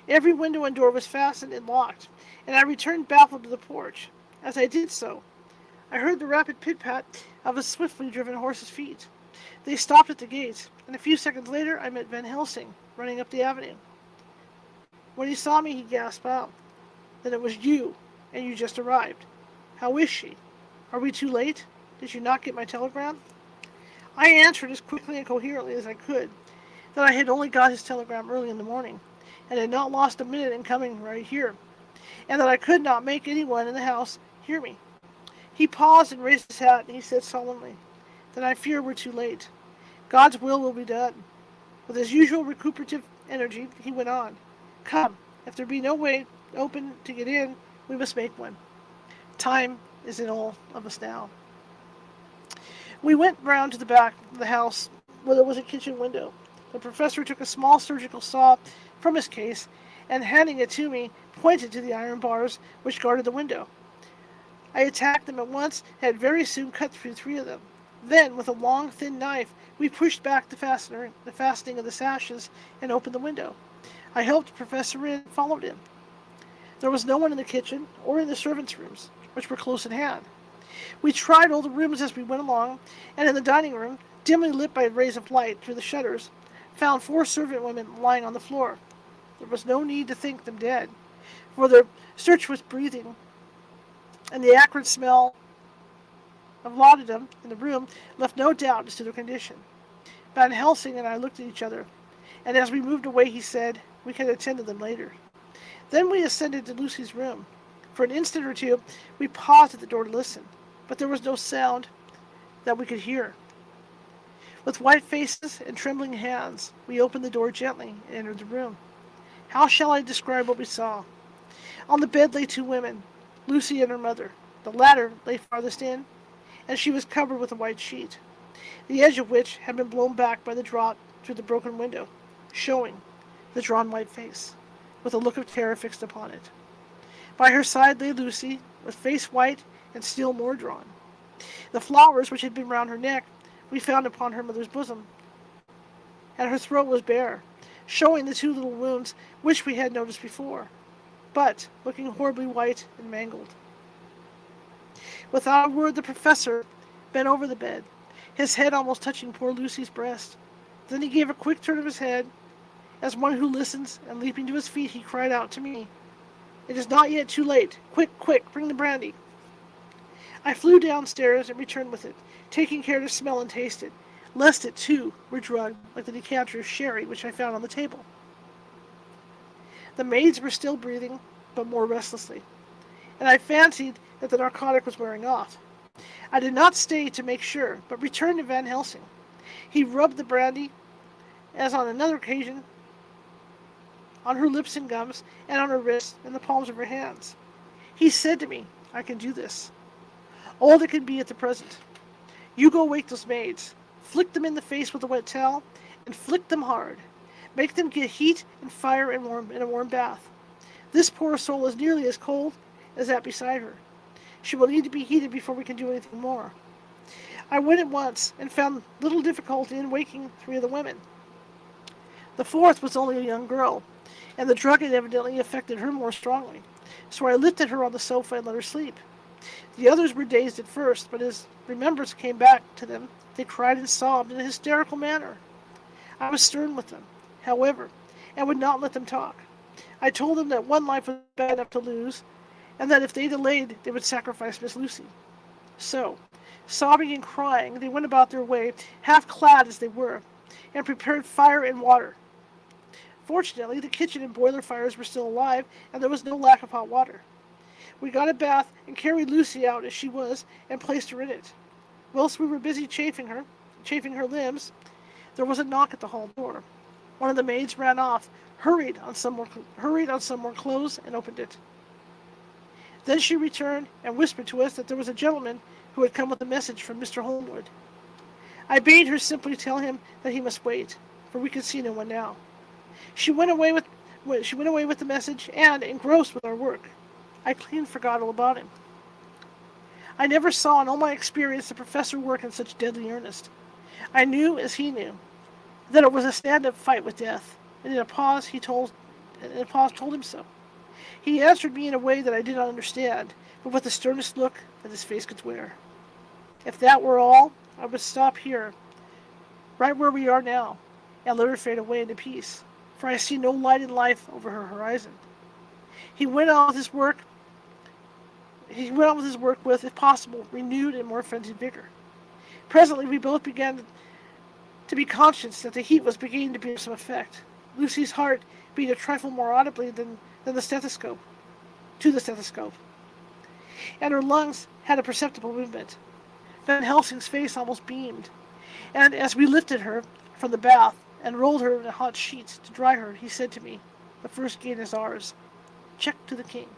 Every window and door was fastened and locked, and I returned baffled to the porch. As I did so, I heard the rapid pit-pat of a swiftly driven horse's feet. They stopped at the gate, and a few seconds later I met Van Helsing running up the avenue. When he saw me, he gasped out, "Then it was you, and you just arrived. How is she? Are we too late? Did you not get my telegram?" I answered as quickly and coherently as I could that I had only got his telegram early in the morning, and had not lost a minute in coming right here, and that I could not make anyone in the house hear me. He paused and raised his hat, and he said solemnly, "Then I fear we're too late. God's will be done." With his usual recuperative energy, he went on, "Come, if there be no way open to get in, we must make one. Time is in all of us now." We went round to the back of the house, where there was a kitchen window. The professor took a small surgical saw from his case, and handing it to me, pointed to the iron bars which guarded the window. I attacked them at once, and had very soon cut through 3 of them. Then, with a long, thin knife, we pushed back the fastening of the sashes, and opened the window. I helped the professor in, and followed him. There was no one in the kitchen, or in the servants' rooms, which were close at hand. We tried all the rooms as we went along, and in the dining room, dimly lit by rays of light through the shutters, found 4 servant women lying on the floor. There was no need to think them dead, for their stertorous breathing and the acrid smell of laudanum in the room left no doubt as to their condition. Van Helsing and I looked at each other, and as we moved away he said, "We can attend to them later." Then we ascended to Lucy's room. For an instant or two we paused at the door to listen, but there was no sound that we could hear. With white faces and trembling hands, we opened the door gently and entered the room. How shall I describe what we saw? On the bed lay 2 women, Lucy and her mother. The latter lay farthest in, and she was covered with a white sheet, the edge of which had been blown back by the draught through the broken window, showing the drawn white face, with a look of terror fixed upon it. By her side lay Lucy, with face white and still more drawn. The flowers which had been round her neck we found upon her mother's bosom, and her throat was bare, showing the 2 little wounds which we had noticed before, but looking horribly white and mangled. Without a word the professor bent over the bed, his head almost touching poor Lucy's breast. Then he gave a quick turn of his head, as one who listens, and leaping to his feet he cried out to me, "It is not yet too late. Quick, quick, bring the brandy." I flew downstairs and returned with it, taking care to smell and taste it, lest it too were drugged like the decanter of sherry which I found on the table. The maids were still breathing, but more restlessly, and I fancied that the narcotic was wearing off. I did not stay to make sure, but returned to Van Helsing. He rubbed the brandy, as on another occasion, on her lips and gums, and on her wrists and the palms of her hands. He said to me, "I can do this. All that can be at the present. You go wake those maids, flick them in the face with a wet towel, and flick them hard. Make them get heat and fire and a warm bath. This poor soul is nearly as cold as that beside her. She will need to be heated before we can do anything more." I went at once, and found little difficulty in waking 3 of the women. The fourth was only a young girl, and the drug had evidently affected her more strongly. So I lifted her on the sofa and let her sleep. The others were dazed at first, but as remembrance came back to them, they cried and sobbed in a hysterical manner. I was stern with them, however, and would not let them talk. I told them that one life was bad enough to lose, and that if they delayed, they would sacrifice Miss Lucy. So, sobbing and crying, they went about their way, half clad as they were, and prepared fire and water. Fortunately, the kitchen and boiler fires were still alive, and there was no lack of hot water. We got a bath and carried Lucy out as she was, and placed her in it. Whilst we were busy chafing her limbs, there was a knock at the hall door. One of the maids ran off, hurried on some more clothes, and opened it. Then she returned and whispered to us that there was a gentleman who had come with a message from Mr. Holmwood. I bade her simply tell him that he must wait, for we could see no one now. She went away with the message, and, engrossed with our work, I clean forgot all about him. I never saw in all my experience the professor work in such deadly earnest. I knew, as he knew, that it was a stand-up fight with death, and in a pause told him so. He answered me in a way that I did not understand, but with the sternest look that his face could wear. If that were all, I would stop here, right where we are now, and let her fade away into peace, for I see no light in life over her horizon. He went on with his work with, if possible, renewed and more frenzied vigor. Presently, we both began to be conscious that the heat was beginning to bear some effect. Lucy's heart beat a trifle more audibly than the stethoscope, and her lungs had a perceptible movement. Van Helsing's face almost beamed, and as we lifted her from the bath and rolled her in a hot sheet to dry her, he said to me, "The first gain is ours. Check to the king."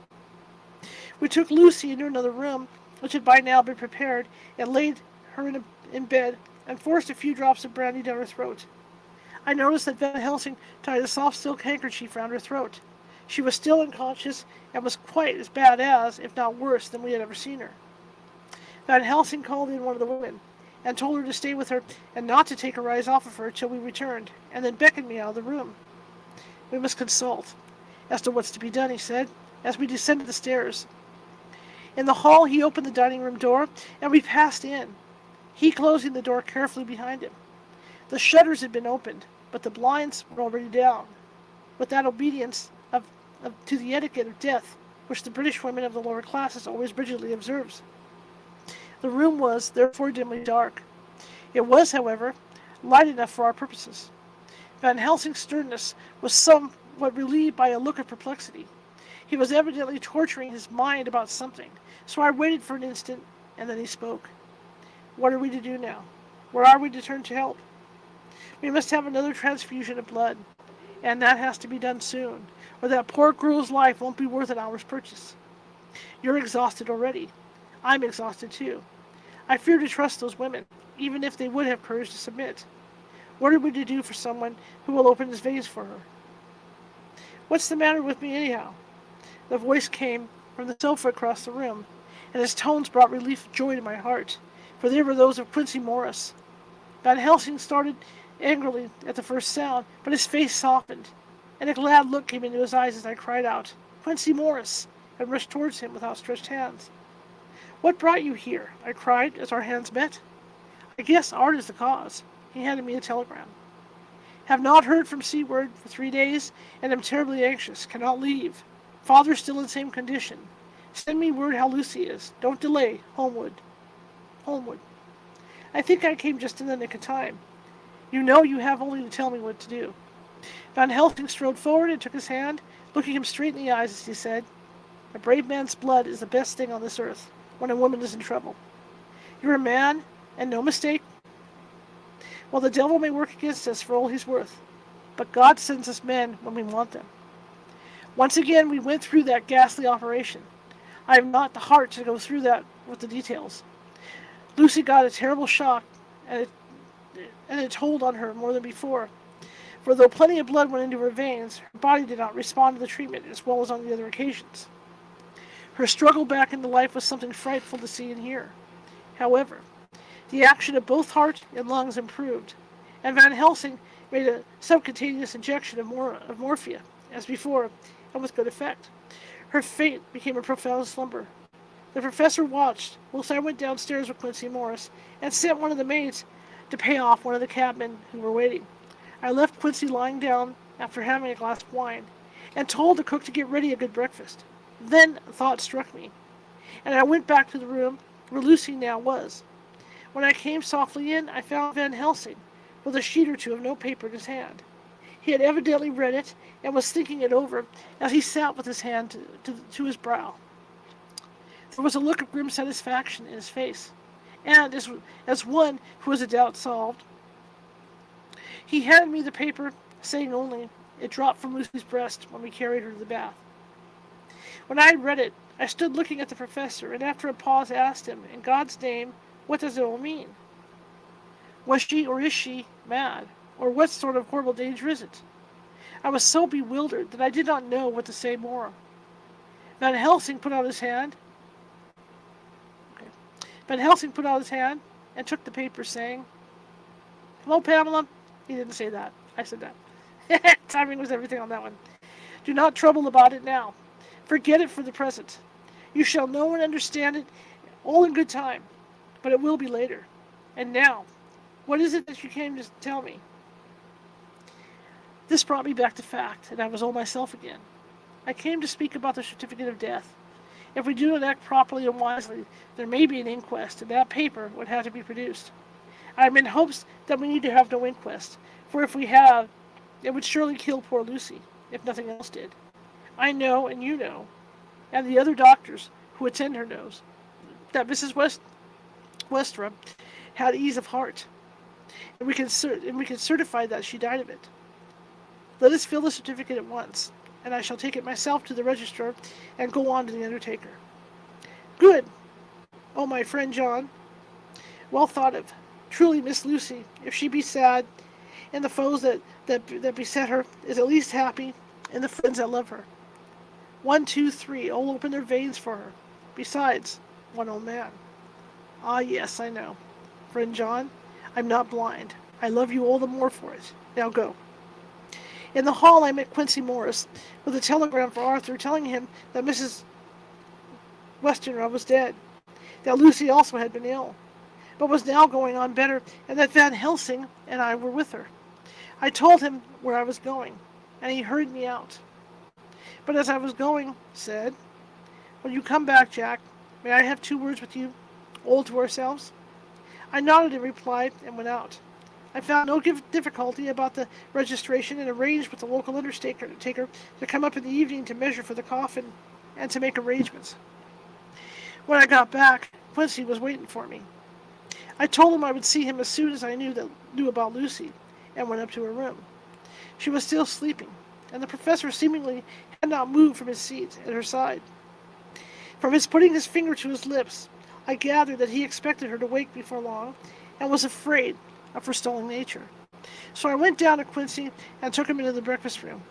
We took Lucy into another room, which had by now been prepared, and laid her in bed, and forced a few drops of brandy down her throat. I noticed that Van Helsing tied a soft silk handkerchief round her throat. She was still unconscious, and was quite as bad as, if not worse, than we had ever seen her. Van Helsing called in one of the women, and told her to stay with her, and not to take her eyes off of her till we returned, and then beckoned me out of the room. "We must consult as to what's to be done," he said, as we descended the stairs. In the hall he opened the dining-room door, and we passed in, he closing the door carefully behind him. The shutters had been opened, but the blinds were already down, with that obedience to the etiquette of death which the British women of the lower classes always rigidly observes. The room was, therefore, dimly dark. It was, however, light enough for our purposes. Van Helsing's sternness was somewhat relieved by a look of perplexity. He was evidently torturing his mind about something, so I waited for an instant, and then he spoke. "What are we to do now? Where are we to turn to help?" "We must have another transfusion of blood, and that has to be done soon, or that poor girl's life won't be worth an hour's purchase. You're exhausted already. I'm exhausted too. I fear to trust those women, even if they would have courage to submit. What are we to do for someone who will open his veins for her?" "What's the matter with me, anyhow?" The voice came from the sofa across the room, and his tones brought relief and joy to my heart, for they were those of Quincy Morris. Van Helsing started angrily at the first sound, but his face softened, and a glad look came into his eyes as I cried out, "Quincy Morris!" and rushed towards him with outstretched hands. "What brought you here?" I cried as our hands met. "I guess art is the cause." He handed me a telegram. "Have not heard from Seaward for 3 days, and am terribly anxious. Cannot leave. Father still in same condition. Send me word how Lucy is. Don't delay. Holmwood. I think I came just in the nick of time. You know you have only to tell me what to do." Van Helsing strode forward and took his hand, looking him straight in the eyes as he said, "A brave man's blood is the best thing on this earth when a woman is in trouble. You're a man, and no mistake. Well, the devil may work against us for all he's worth, but God sends us men when we want them. Once again we went through that ghastly operation. I have not the heart to go through that with the details. Lucy got a terrible shock, and it told on her more than before, for though plenty of blood went into her veins, her body did not respond to the treatment as well as on the other occasions. Her struggle back into life was something frightful to see and hear. However, the action of both heart and lungs improved, and Van Helsing made a subcutaneous injection of morphia, as before, and with good effect. Her fate became a profound slumber. The professor watched whilst I went downstairs with Quincy Morris and sent one of the maids to pay off one of the cabmen who were waiting. I left Quincy lying down after having a glass of wine and told the cook to get ready a good breakfast. Then a thought struck me, and I went back to the room where Lucy now was. When I came softly in, I found Van Helsing with a sheet or two of notepaper in his hand. He had evidently read it and was thinking it over as he sat with his hand to his brow. There was a look of grim satisfaction in his face, and as one who has a doubt solved, he handed me the paper, saying only, "It dropped from Lucy's breast when we carried her to the bath." When I had read it, I stood looking at the professor, and after a pause asked him, in God's name, what does it all mean? Was she or is she mad? Or what sort of horrible danger is it? I was so bewildered that I did not know what to say more. Van Helsing put out his hand. Van Helsing put out his hand and took the paper, saying, "Hello, Pamela." He didn't say that. I said that. Timing was everything on that one. "Do not trouble about it now. Forget it for the present. You shall know and understand it all in good time, but it will be later. And now, what is it that you came to tell me?" This brought me back to fact, and I was all myself again. I came to speak about the certificate of death. If we do not act properly and wisely, there may be an inquest, and that paper would have to be produced. I am in hopes that we need to have no inquest, for if we have, it would surely kill poor Lucy, if nothing else did. I know, and you know, and the other doctors who attend her knows, that Mrs. Westra had ease of heart, and we can certify that she died of it. Let us fill the certificate at once, and I shall take it myself to the registrar and go on to the undertaker. Good. Oh, my friend John. Well thought of. Truly, Miss Lucy, if she be sad, and the foes that beset her, is at least happy in the friends that love her. 1, 2, 3, all open their veins for her. Besides, one old man. Ah, yes, I know. Friend John, I'm not blind. I love you all the more for it. Now go. In the hall I met Quincy Morris with a telegram for Arthur telling him that Mrs. Westenra was dead, that Lucy also had been ill, but was now going on better, and that Van Helsing and I were with her. I told him where I was going, and he hurried me out. But as I was going, said, "When you come back, Jack, may I have 2 words with you, all to ourselves?" I nodded in reply and went out. I found no difficulty about the registration and arranged with the local undertaker to come up in the evening to measure for the coffin and to make arrangements. When I got back, Quincy was waiting for me. I told him I would see him as soon as I knew about Lucy, and went up to her room. She was still sleeping, and the professor seemingly had not moved from his seat at her side. From his putting his finger to his lips, I gathered that he expected her to wake before long, and was afraid of her stolen nature. So I went down to Quincy and took him into the breakfast room,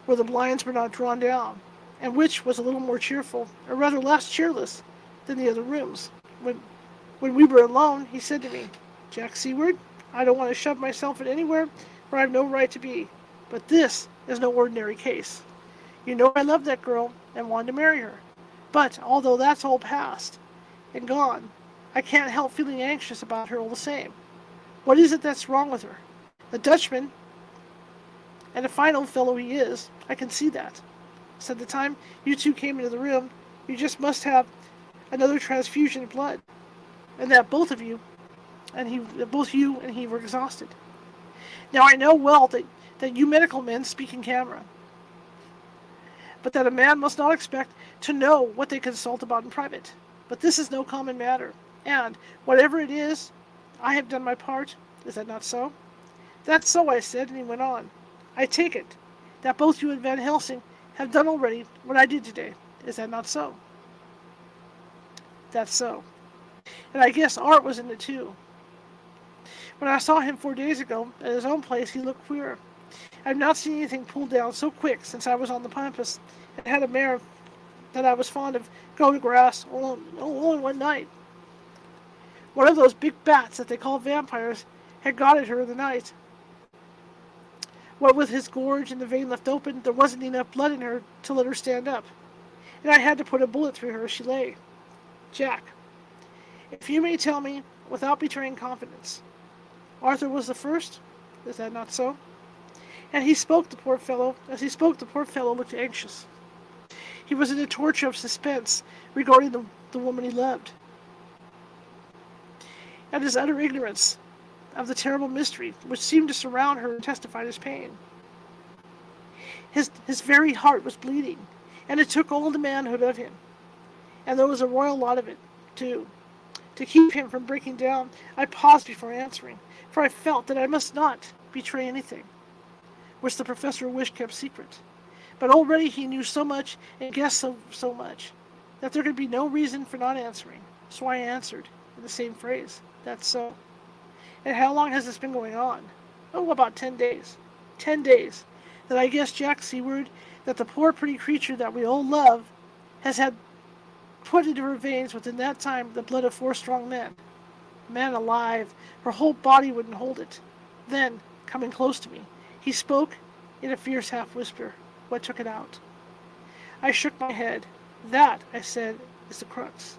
where the blinds were not drawn down, and which was a little more cheerful, or rather less cheerless, than the other rooms. When we were alone, he said to me, "Jack Seward, I don't want to shove myself in anywhere where I have no right to be, but this is no ordinary case. You know I love that girl and wanted to marry her, but although that's all past and gone, I can't help feeling anxious about her all the same. What is it that's wrong with her? The Dutchman, and a fine old fellow he is, I can see that. Since the time you 2 came into the room, you just must have another transfusion of blood, and that both you and he were exhausted. Now I know well that you medical men speak in camera, but that a man must not expect to know what they consult about in private. But this is no common matter, and whatever it is, I have done my part. Is that not so?" "That's so," I said, and he went on. "I take it that both you and Van Helsing have done already what I did today. Is that not so?" "That's so. And I guess Art was in it too. When I saw him 4 days ago at his own place, he looked queer. I've not seen anything pulled down so quick since I was on the pampas and had a mare that I was fond of go to grass all in one night. One of those big bats that they call vampires had got at her in the night. What with his gorge and the vein left open, there wasn't enough blood in her to let her stand up, and I had to put a bullet through her as she lay. Jack, if you may tell me, without betraying confidence, Arthur was the first? Is that not so? And he spoke, the poor fellow. As he spoke, the poor fellow looked anxious. He was in a torture of suspense regarding the woman he loved, and his utter ignorance of the terrible mystery which seemed to surround her and testified his pain. His very heart was bleeding, and it took all the manhood of him, and there was a royal lot of it, too. To keep him from breaking down, I paused before answering, for I felt that I must not betray anything, which the professor wished kept secret. But already he knew so much and guessed so much that there could be no reason for not answering. So I answered in the same phrase, "That's so." "And how long has this been going on?" "Oh, about 10 days. 10 days. That I guess Jack Seaward, that the poor pretty creature that we all love has had put into her veins within that time the blood of 4 strong men. Man alive, her whole body wouldn't hold it. Then, coming close to me, he spoke in a fierce half-whisper. What took it out?" I shook my head. "That," I said, "is the crux.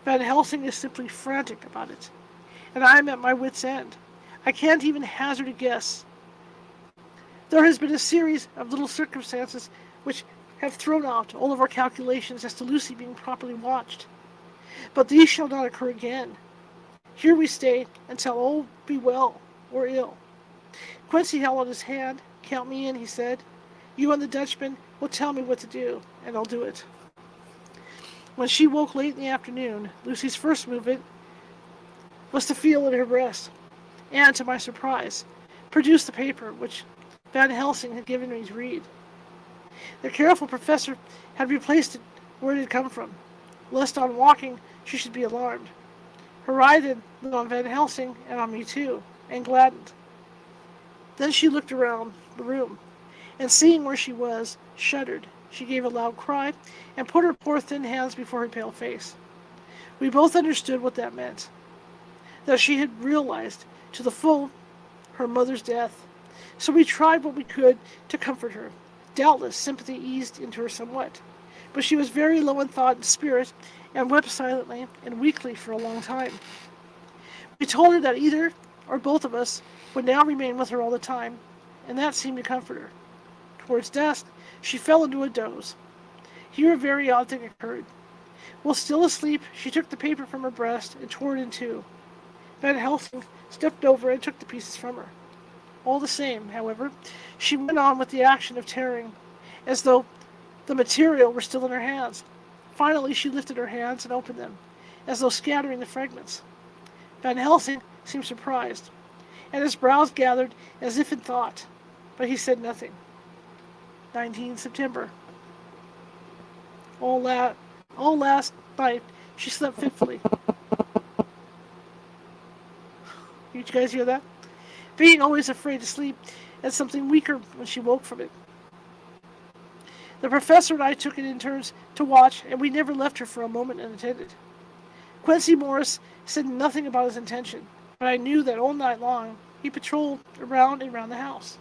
Van Helsing is simply frantic about it, and I'm at my wit's end. I can't even hazard a guess. There has been a series of little circumstances which have thrown out all of our calculations as to Lucy being properly watched. But these shall not occur again. Here we stay until all be well or ill." Quincy held out his hand. "Count me in," he said. "You and the Dutchman will tell me what to do, and I'll do it." When she woke late in the afternoon, Lucy's first movement was to feel at her breast, and, to my surprise, produce the paper which Van Helsing had given me to read. The careful professor had replaced it where it had come from, lest on waking she should be alarmed. Her eye then lit on Van Helsing and on me too, and gladdened. Then she looked around the room, and seeing where she was, shuddered. She gave a loud cry, and put her poor thin hands before her pale face. We both understood what that meant, that she had realized to the full her mother's death. So we tried what we could to comfort her. Doubtless sympathy eased into her somewhat, but she was very low in thought and spirit, and wept silently and weakly for a long time. We told her that either or both of us would now remain with her all the time, and that seemed to comfort her. Towards dusk, she fell into a doze. Here a very odd thing occurred. While still asleep, she took the paper from her breast and tore it in two. Van Helsing stepped over and took the pieces from her. All the same, however, she went on with the action of tearing, as though the material were still in her hands. Finally, she lifted her hands and opened them, as though scattering the fragments. Van Helsing seemed surprised, and his brows gathered as if in thought, but he said nothing. 19 September. All last night, she slept fitfully. You guys hear that? Being always afraid to sleep, and something weaker when she woke from it. The professor and I took it in turns to watch, and we never left her for a moment unattended. Quincy Morris said nothing about his intention, but I knew that all night long he patrolled around and round the house.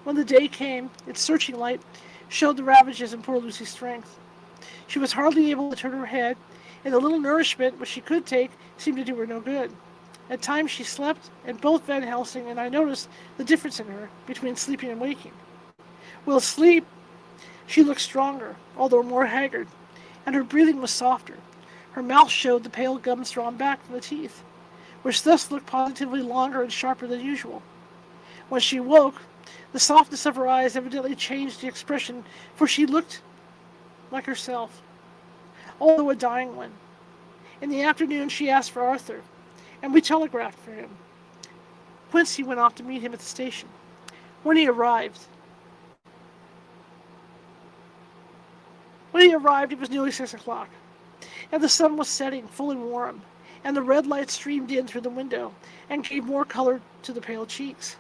When the day came, its searching light showed the ravages in poor Lucy's strength. She was hardly able to turn her head, and the little nourishment which she could take seemed to do her no good. At times she slept, and both Van Helsing and I noticed the difference in her between sleeping and waking. While asleep, she looked stronger, although more haggard, and her breathing was softer. Her mouth showed the pale gums drawn back from the teeth, which thus looked positively longer and sharper than usual. When she woke, the softness of her eyes evidently changed the expression, for she looked like herself, although a dying one. In the afternoon she asked for Arthur, and we telegraphed for him. Quincy went off to meet him at the station. When he arrived, it was nearly 6 o'clock, and the sun was setting full and warm, and the red light streamed in through the window and gave more color to the pale cheeks.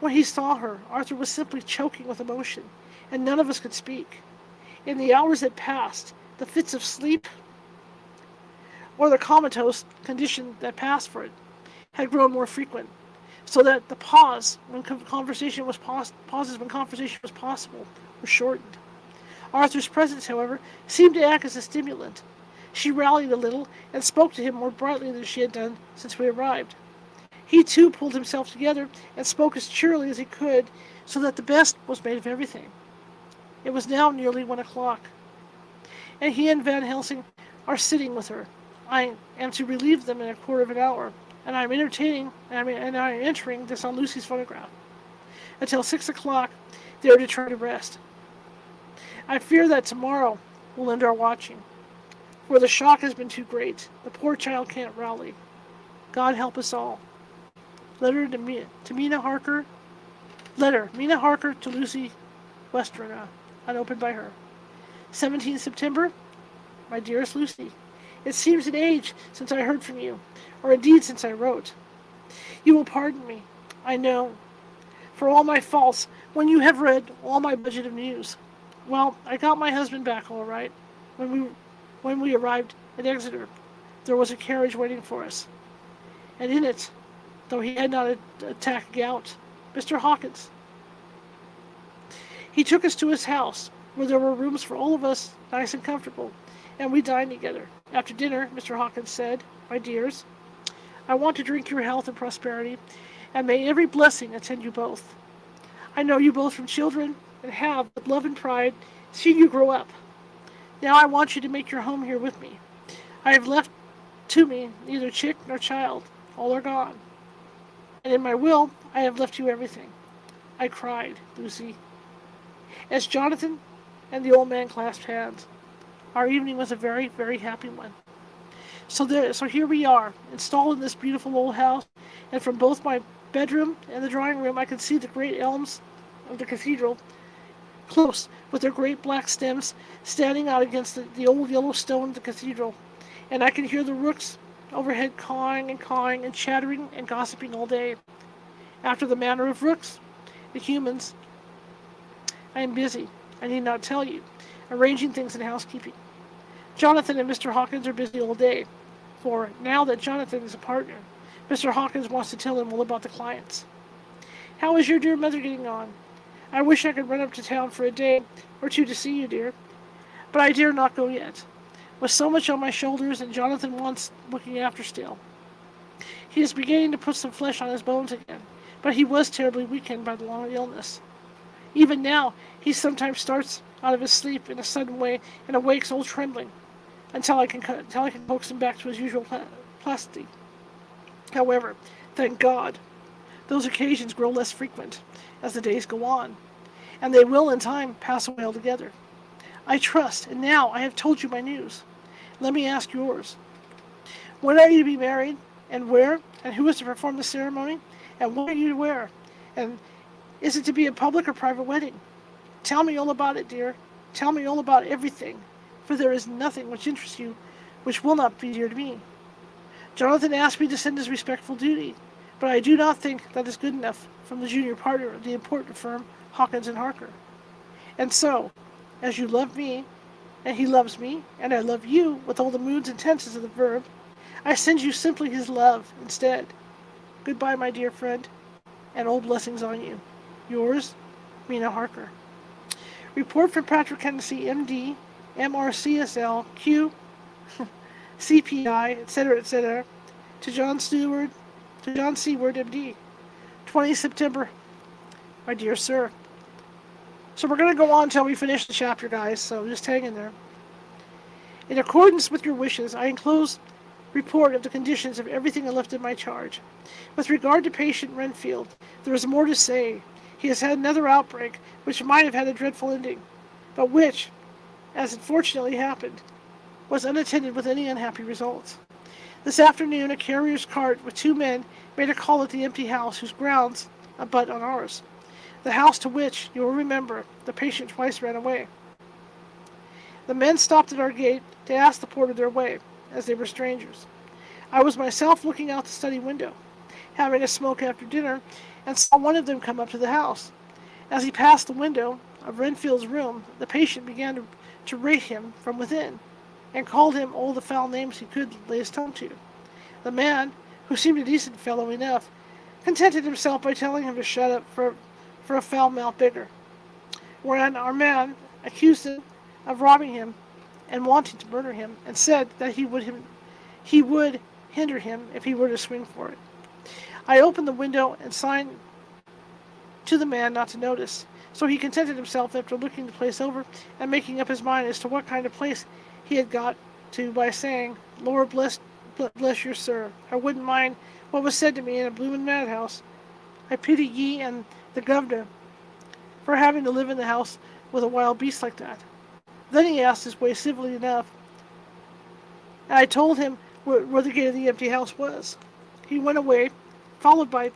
When he saw her, Arthur was simply choking with emotion, and none of us could speak. In the hours that passed, the fits of sleep, or the comatose condition that passed for it, had grown more frequent. so that the pauses when conversation was possible were shortened. Arthur's presence, however, seemed to act as a stimulant. She rallied a little and spoke to him more brightly than she had done since we arrived. He too pulled himself together and spoke as cheerily as he could, so that the best was made of everything. It was now nearly 1 o'clock, and he and Van Helsing are sitting with her. I am to relieve them in a quarter of an hour, and I am entering this on Lucy's phonograph. Until 6 o'clock, they are to try to rest. I fear that tomorrow will end our watching, for the shock has been too great. The poor child can't rally. God help us all. Letter to Mina Harker. Letter Mina Harker to Lucy Westerna, unopened by her. 17 September. My dearest Lucy, it seems an age since I heard from you, or indeed since I wrote. You will pardon me, I know, for all my faults when you have read all my budget of news. Well, I got my husband back all right. When we arrived at Exeter, there was a carriage waiting for us, and in it, though he had not attacked gout, Mr. Hawkins. He took us to his house, where there were rooms for all of us, nice and comfortable, and we dined together. After dinner, Mr. Hawkins said, "My dears, I want to drink your health and prosperity, and may every blessing attend you both. I know you both from children, and have, with love and pride, seen you grow up. Now I want you to make your home here with me. I have left to me neither chick nor child. All are gone. And in my will, I have left you everything." I cried, Lucy, as Jonathan and the old man clasped hands. Our evening was a very, very happy one. So here we are, installed in this beautiful old house, and from both my bedroom and the drawing room I can see the great elms of the cathedral, close, with their great black stems standing out against the old yellow stone of the cathedral, and I can hear the rooks overhead cawing and chattering and gossiping all day. After the manner of rooks, the humans, I am busy, I need not tell you, arranging things in housekeeping. Jonathan and Mr. Hawkins are busy all day, for now that Jonathan is a partner, Mr. Hawkins wants to tell him all about the clients. "How is your dear mother getting on? I wish I could run up to town for a day or two to see you, dear, but I dare not go yet, with so much on my shoulders, and Jonathan wants looking after still. He is beginning to put some flesh on his bones again, but he was terribly weakened by the long illness. Even now, he sometimes starts out of his sleep in a sudden way and awakes all trembling, until I can coax him back to his usual placidity. However, thank God, those occasions grow less frequent as the days go on, and they will in time pass away altogether. I trust, and now I have told you my news. Let me ask yours. When are you to be married, and where, and who is to perform the ceremony, and what are you to wear, and is it to be a public or private wedding? Tell me all about it, dear. Tell me all about everything, for there is nothing which interests you which will not be dear to me. Jonathan asked me to send his respectful duty, but I do not think that is good enough from the junior partner of the important firm Hawkins and Harker. And so, as you love me, and he loves me, and I love you with all the moods and tenses of the verb, I send you simply his love instead. Goodbye, my dear friend, and all blessings on you. Yours, Mina Harker. Report from Patrick Hennessy, M.D., M.R.C.S.L., Q, C.P.I., etc., to John Seward, M.D., 20 September. My dear sir. So we're going to go on until we finish the chapter, guys, so just hang in there. In accordance with your wishes, I enclose report of the conditions of everything I left in my charge. With regard to patient Renfield, there is more to say. He has had another outbreak, which might have had a dreadful ending, but which, as it fortunately happened, was unattended with any unhappy results. This afternoon, a carrier's cart with 2 men made a call at the empty house whose grounds abut on ours. The house to which, you will remember, the patient twice ran away. The men stopped at our gate to ask the porter their way, as they were strangers. I was myself looking out the study window, having a smoke after dinner, and saw one of them come up to the house. As he passed the window of Renfield's room, the patient began to rate him from within, and called him all the foul names he could lay his tongue to. The man, who seemed a decent fellow enough, contented himself by telling him to shut up for a foul-mouthed beggar. Whereon our man accused him of robbing him and wanting to murder him, and said that he would hinder him if he were to swing for it. I opened the window and signed to the man not to notice, so he contented himself after looking the place over and making up his mind as to what kind of place he had got to by saying, "Lord bless your sir, I wouldn't mind what was said to me in a bloomin' madhouse. I pity ye and the governor for having to live in the house with a wild beast like that." Then he asked his way civilly enough, and I told him where the gate of the empty house was. He went away, followed by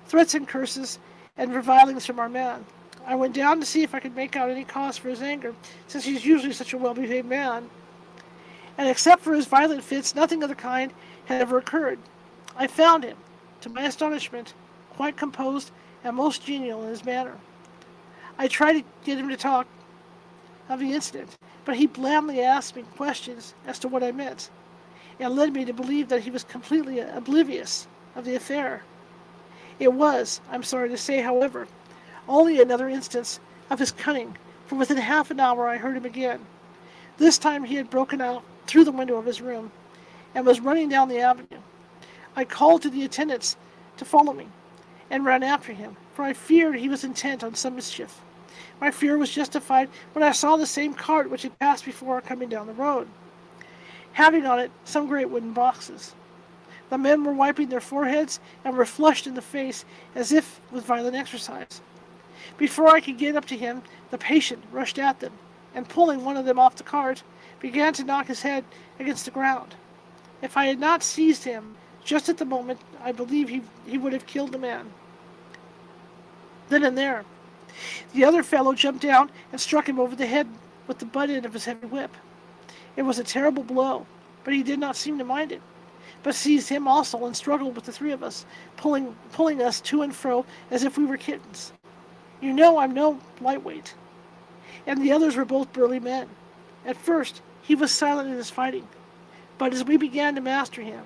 threats and curses and revilings from our man. I went down to see if I could make out any cause for his anger, since he's usually such a well-behaved man, and except for his violent fits, nothing of the kind had ever occurred. I found him, to my astonishment, quite composed and most genial in his manner. I tried to get him to talk of the incident, but he blandly asked me questions as to what I meant, and led me to believe that he was completely oblivious of the affair. It was, I'm sorry to say, however, only another instance of his cunning, for within half an hour I heard him again. This time he had broken out through the window of his room, and was running down the avenue. I called to the attendants to follow me, and ran after him, for I feared he was intent on some mischief. My fear was justified when I saw the same cart which had passed before coming down the road, having on it some great wooden boxes. The men were wiping their foreheads and were flushed in the face as if with violent exercise. Before I could get up to him, the patient rushed at them, and pulling one of them off the cart, began to knock his head against the ground. If I had not seized him just at the moment, I believe he would have killed the man then and there. The other fellow jumped down and struck him over the head with the butt end of his heavy whip. It was a terrible blow, but he did not seem to mind it, but seized him also and struggled with the three of us, pulling us to and fro as if we were kittens. You know I'm no lightweight, and the others were both burly men. At first he was silent in his fighting, but as we began to master him,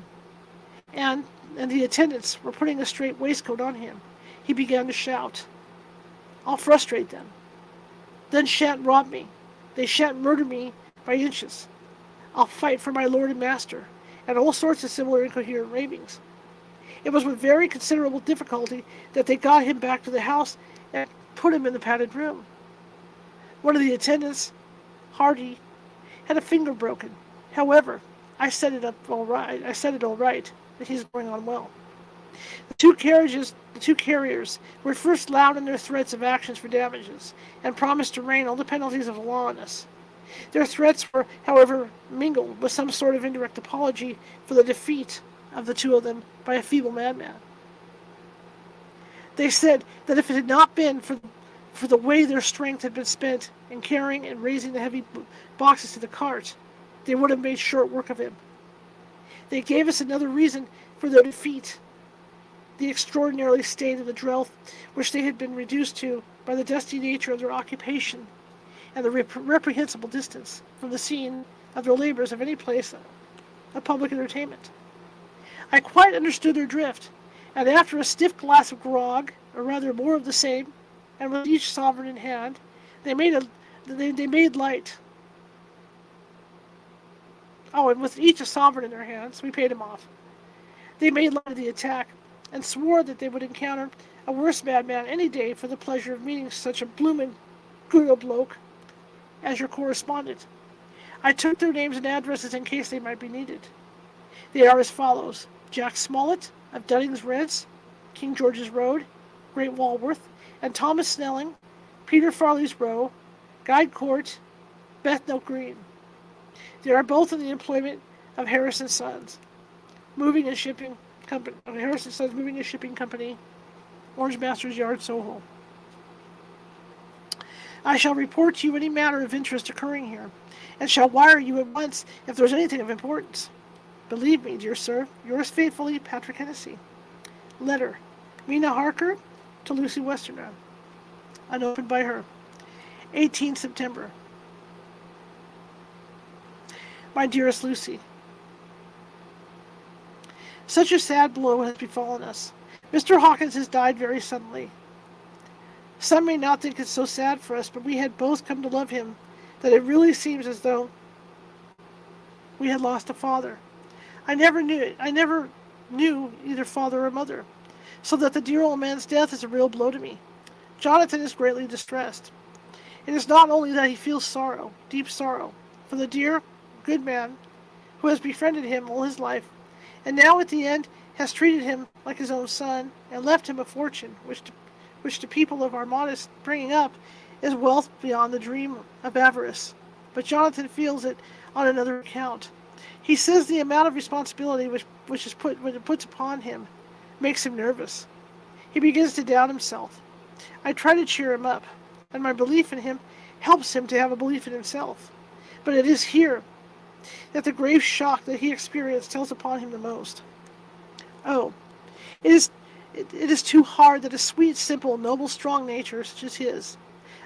and the attendants were putting a straight waistcoat on him, he began to shout, "I'll frustrate them. Then shan't rob me. They shan't murder me by inches. I'll fight for my lord and master," and all sorts of similar incoherent ravings. It was with very considerable difficulty that they got him back to the house and put him in the padded room. One of the attendants, Hardy, had a finger broken. However, I set it all right, that he's going on well. The two carriers were first loud in their threats of actions for damages, and promised to rain all the penalties of the law on us. Their threats were, however, mingled with some sort of indirect apology for the defeat of the two of them by a feeble madman. They said that if it had not been for the way their strength had been spent in carrying and raising the heavy boxes to the cart, they would have made short work of him. They gave us another reason for their defeat, the extraordinary state of the drought which they had been reduced to by the dusty nature of their occupation and the reprehensible distance from the scene of their labors of any place of public entertainment. I quite understood their drift, and after a stiff glass of grog, or rather more of the same, and with each sovereign in hand, they made light. Oh, and with each a sovereign in their hands, we paid him off. They made light of the attack, and swore that they would encounter a worse madman any day for the pleasure of meeting such a bloomin' good bloke as your correspondent. I took their names and addresses in case they might be needed. They are as follows: Jack Smollett of Dunning's Rents, King George's Road, Great Walworth, and Thomas Snelling, Peter Farley's Row, Guide Court, Bethnal Green. They are both in the employment of Harrison Sons, Moving and Shipping Company, Orange Masters Yard, Soho. I shall report to you any matter of interest occurring here, and shall wire you at once if there is anything of importance. Believe me, dear sir, yours faithfully, Patrick Hennessy. Letter: Mina Harker to Lucy Westerner. Unopened by her. 18 September. My dearest Lucy, such a sad blow has befallen us. Mr. Hawkins has died very suddenly. Some may not think it's so sad for us, but we had both come to love him that it really seems as though we had lost a father. I never knew either father or mother, so that the dear old man's death is a real blow to me. Jonathan is greatly distressed. It is not only that he feels sorrow, deep sorrow, for the dear, good man who has befriended him all his life, and now at the end has treated him like his own son, and left him a fortune, which to people of our modest bringing up is wealth beyond the dream of avarice. But Jonathan feels it on another account. He says the amount of responsibility which is puts upon him makes him nervous. He begins to doubt himself. I try to cheer him up, and my belief in him helps him to have a belief in himself. But it is here that the grave shock that he experienced tells upon him the most. Oh, it is too hard that a sweet, simple, noble, strong nature such as his,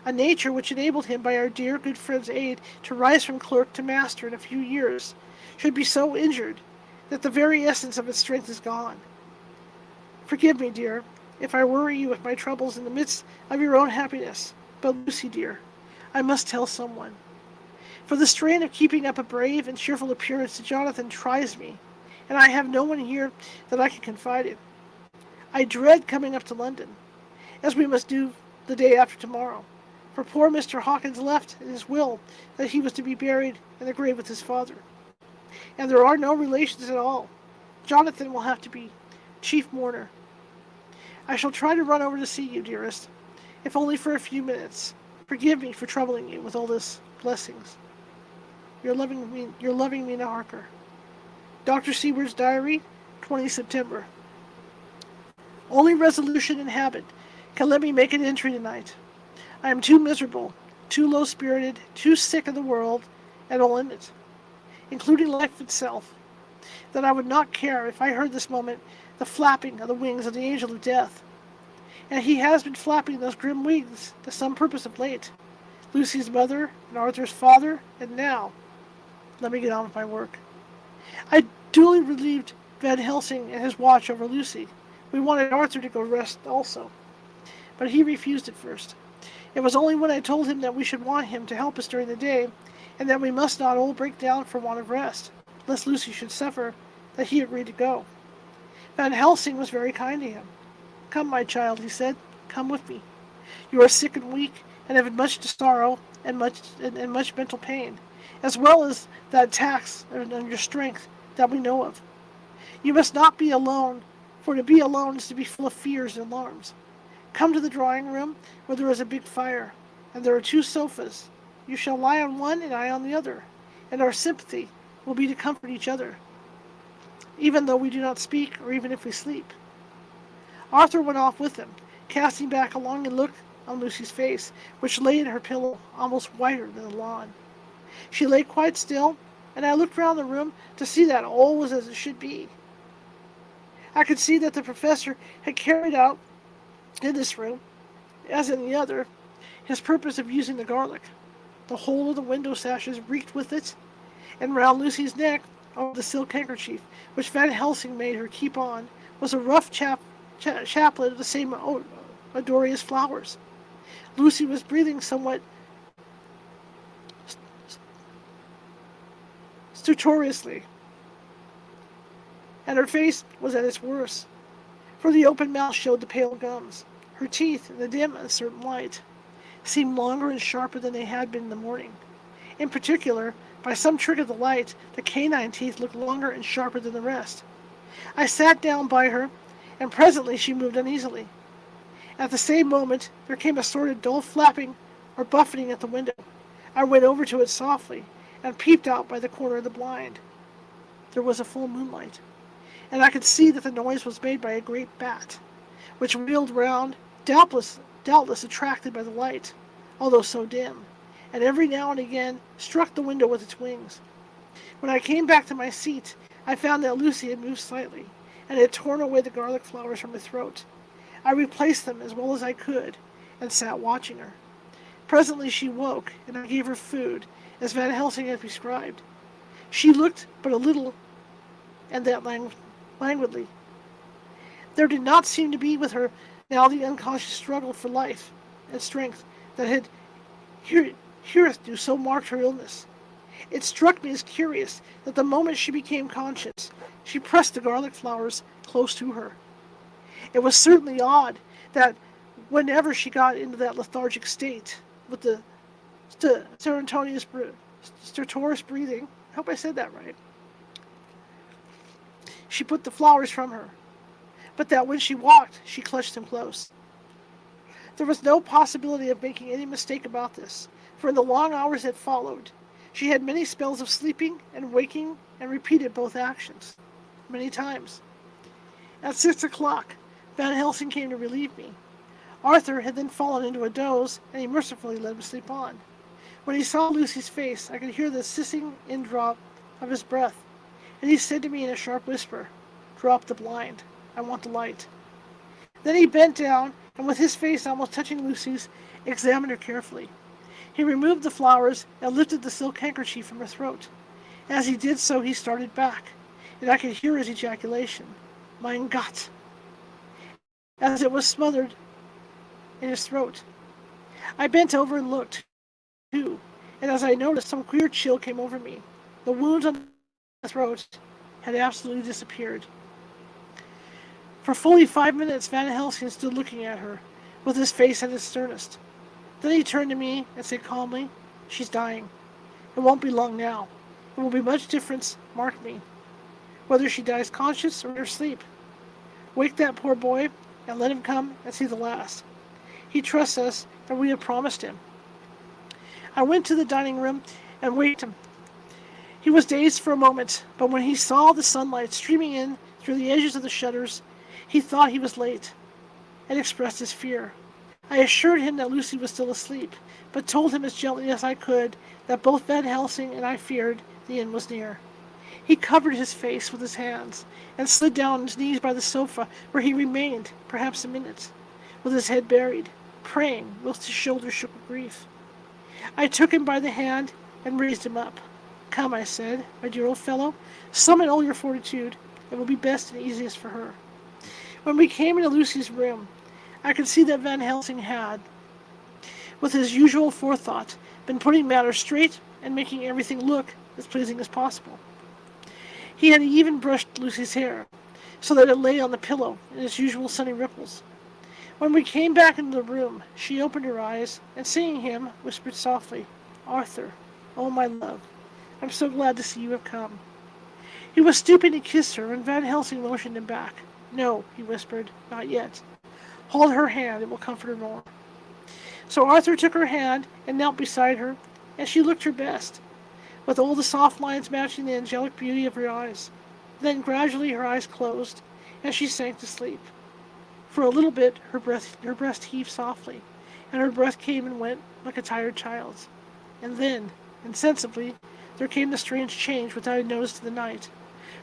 a nature which enabled him by our dear good friend's aid to rise from clerk to master in a few years, should be so injured that the very essence of its strength is gone. Forgive me, dear, if I worry you with my troubles in the midst of your own happiness, but Lucy, dear, I must tell someone. For the strain of keeping up a brave and cheerful appearance to Jonathan tries me, and I have no one here that I can confide in. I dread coming up to London, as we must do the day after tomorrow, for poor Mr. Hawkins left in his will that he was to be buried in the grave with his father. And there are no relations at all. Jonathan will have to be chief mourner. I shall try to run over to see you, dearest, if only for a few minutes. Forgive me for troubling you with all this blessings. Your loving Mina Harker. Dr. Seward's Diary, 20 September. Only resolution and habit can let me make an entry tonight. I am too miserable, too low-spirited, too sick of the world and all in it, including life itself, that I would not care if I heard this moment the flapping of the wings of the angel of death. And he has been flapping those grim wings to some purpose of late. Lucy's mother and Arthur's father, and now, let me get on with my work. I duly relieved Van Helsing and his watch over Lucy. We wanted Arthur to go rest also, but he refused at first. It was only when I told him that we should want him to help us during the day, and that we must not all break down for want of rest, lest Lucy should suffer, that he agreed to go. Van Helsing was very kind to him. Come, my child, he said, come with me. You are sick and weak, and have much sorrow and much mental pain, as well as that tax on your strength that we know of. You must not be alone, for to be alone is to be full of fears and alarms. Come to the drawing room, where there is a big fire, and there are 2 sofas. You shall lie on one and I on the other, and our sympathy will be to comfort each other, even though we do not speak, or even if we sleep. Arthur went off with them, casting back a longing look on Lucy's face, which lay in her pillow almost whiter than the lawn. She lay quite still, and I looked round the room to see that all was as it should be. I could see that the professor had carried out in this room, as in the other, his purpose of using the garlic. The whole of the window sashes reeked with it, and round Lucy's neck, over the silk handkerchief which Van Helsing made her keep on, was a rough chaplet of the same odorous flowers. Lucy was breathing somewhat stertorously, and her face was at its worst, for the open mouth showed the pale gums. Her teeth, in the dim, uncertain light, seemed longer and sharper than they had been in the morning. In particular, by some trick of the light, the canine teeth looked longer and sharper than the rest. I sat down by her, and presently she moved uneasily. At the same moment, there came a sort of dull flapping or buffeting at the window. I went over to it softly, and peeped out by the corner of the blind. There was a full moonlight, and I could see that the noise was made by a great bat, which wheeled round, doubtless attracted by the light, although so dim, and every now and again struck the window with its wings. When I came back to my seat, I found that Lucy had moved slightly, and had torn away the garlic flowers from her throat. I replaced them as well as I could, and sat watching her. Presently she woke, and I gave her food, as Van Helsing had prescribed. She looked but a little, and that languidly. There did not seem to be with her now the unconscious struggle for life and strength that had hitherto so marked her illness. It struck me as curious that the moment she became conscious, she pressed the garlic flowers close to her. It was certainly odd that whenever she got into that lethargic state, with the stertorous breathing, I hope I said that right, she put the flowers from her, but that when she walked, she clutched them close. There was no possibility of making any mistake about this, for in the long hours that followed, she had many spells of sleeping and waking and repeated both actions, many times. At 6 o'clock, Van Helsing came to relieve me. Arthur had then fallen into a doze, and he mercifully let him sleep on. When he saw Lucy's face, I could hear the hissing in-drop of his breath, and he said to me in a sharp whisper, "Drop the blind. I want the light." Then he bent down, and with his face almost touching Lucy's, examined her carefully. He removed the flowers and lifted the silk handkerchief from her throat. As he did so, he started back, and I could hear his ejaculation, "Mein Gott," as it was smothered in his throat. I bent over and looked, too, and as I noticed, some queer chill came over me. The wounds on the throat had absolutely disappeared. For fully 5 minutes, Van Helsing stood looking at her, with his face at his sternest. Then he turned to me and said calmly, "She's dying. It won't be long now. It will be much difference, mark me, whether she dies conscious or in her sleep. Wake that poor boy and let him come and see the last. He trusts us, and we have promised him." I went to the dining room and waked him. He was dazed for a moment, but when he saw the sunlight streaming in through the edges of the shutters, he thought he was late, and expressed his fear. I assured him that Lucy was still asleep, but told him as gently as I could that both Van Helsing and I feared the end was near. He covered his face with his hands, and slid down on his knees by the sofa, where he remained, perhaps a minute, with his head buried, praying, whilst his shoulders shook with grief. I took him by the hand and raised him up. "Come," I said, "my dear old fellow, summon all your fortitude. It will be best and easiest for her." When we came into Lucy's room, I could see that Van Helsing had, with his usual forethought, been putting matters straight and making everything look as pleasing as possible. He had even brushed Lucy's hair, so that it lay on the pillow in its usual sunny ripples. When we came back into the room, she opened her eyes, and seeing him, whispered softly, "Arthur, oh my love, I'm so glad to see you have come." He was stooping to kiss her, and Van Helsing motioned him back. "No," he whispered, "not yet. Hold her hand, it will comfort her more." So Arthur took her hand and knelt beside her, and she looked her best, with all the soft lines matching the angelic beauty of her eyes. Then gradually her eyes closed, and she sank to sleep. For a little bit her breast heaved softly, and her breath came and went like a tired child's. And then, insensibly, there came the strange change which I had noticed in the night.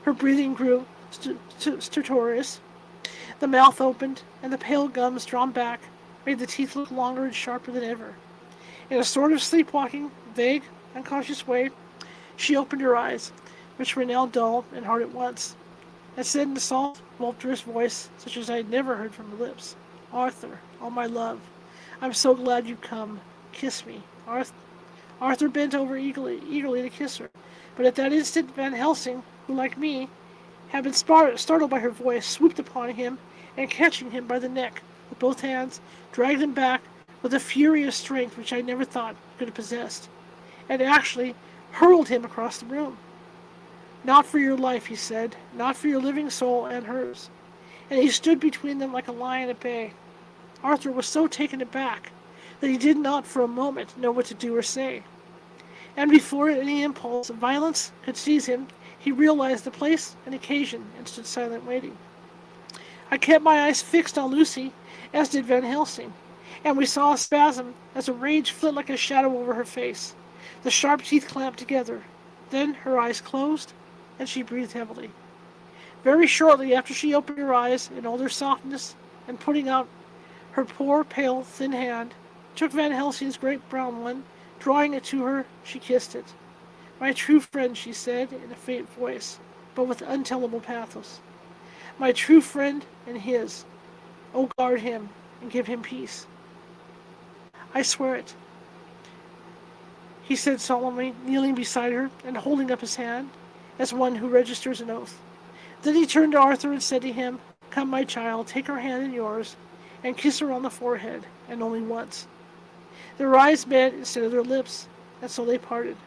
Her breathing grew stertorous, the mouth opened, and the pale gums drawn back made the teeth look longer and sharper than ever. In a sort of sleepwalking, vague, unconscious way, she opened her eyes, which were now dull and hard at once, and said in a soft, voluptuous voice, such as I had never heard from her lips, "Arthur, all my love, I'm so glad you've come. Kiss me." Arthur bent over eagerly to kiss her, but at that instant Van Helsing, who, like me, had been startled by her voice, swooped upon him, and catching him by the neck with both hands, dragged him back with a fury of strength which I never thought could have possessed, and actually hurled him across the room. "Not for your life," he said, "not for your living soul and hers." And he stood between them like a lion at bay. Arthur was so taken aback that he did not for a moment know what to do or say. And before any impulse of violence could seize him, he realized the place and occasion and stood silent waiting. I kept my eyes fixed on Lucy, as did Van Helsing, and we saw a spasm as a rage flit like a shadow over her face. The sharp teeth clamped together. Then her eyes closed, and she breathed heavily. Very shortly after she opened her eyes in all their softness, and putting out her poor, pale, thin hand, took Van Helsing's great brown one, drawing it to her, she kissed it. "My true friend," she said, in a faint voice, but with untellable pathos. my true friend and his. Oh, guard him and give him peace. I swear it, he said solemnly, kneeling beside her and holding up his hand as one who registers an oath. Then he turned to Arthur and said to him, "Come, my child, take her hand in yours and kiss her on the forehead, and only once." Their eyes met instead of their lips, and so they parted.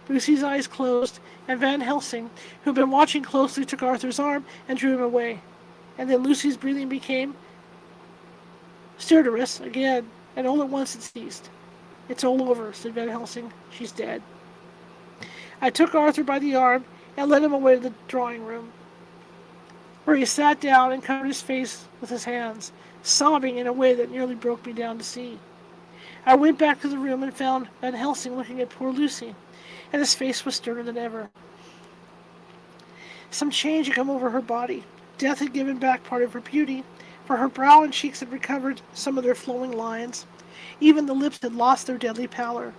Lucy's eyes closed, and Van Helsing, who had been watching closely, took Arthur's arm and drew him away. And then Lucy's breathing became stertorous again, and all at once it ceased. "It's all over," said Van Helsing. "She's dead." I took Arthur by the arm and led him away to the drawing room, where he sat down and covered his face with his hands, sobbing in a way that nearly broke me down to see. I went back to the room and found Van Helsing looking at poor Lucy, and his face was sterner than ever. Some change had come over her body. Death had given back part of her beauty, for her brow and cheeks had recovered some of their flowing lines. Even the lips had lost their deadly pallor.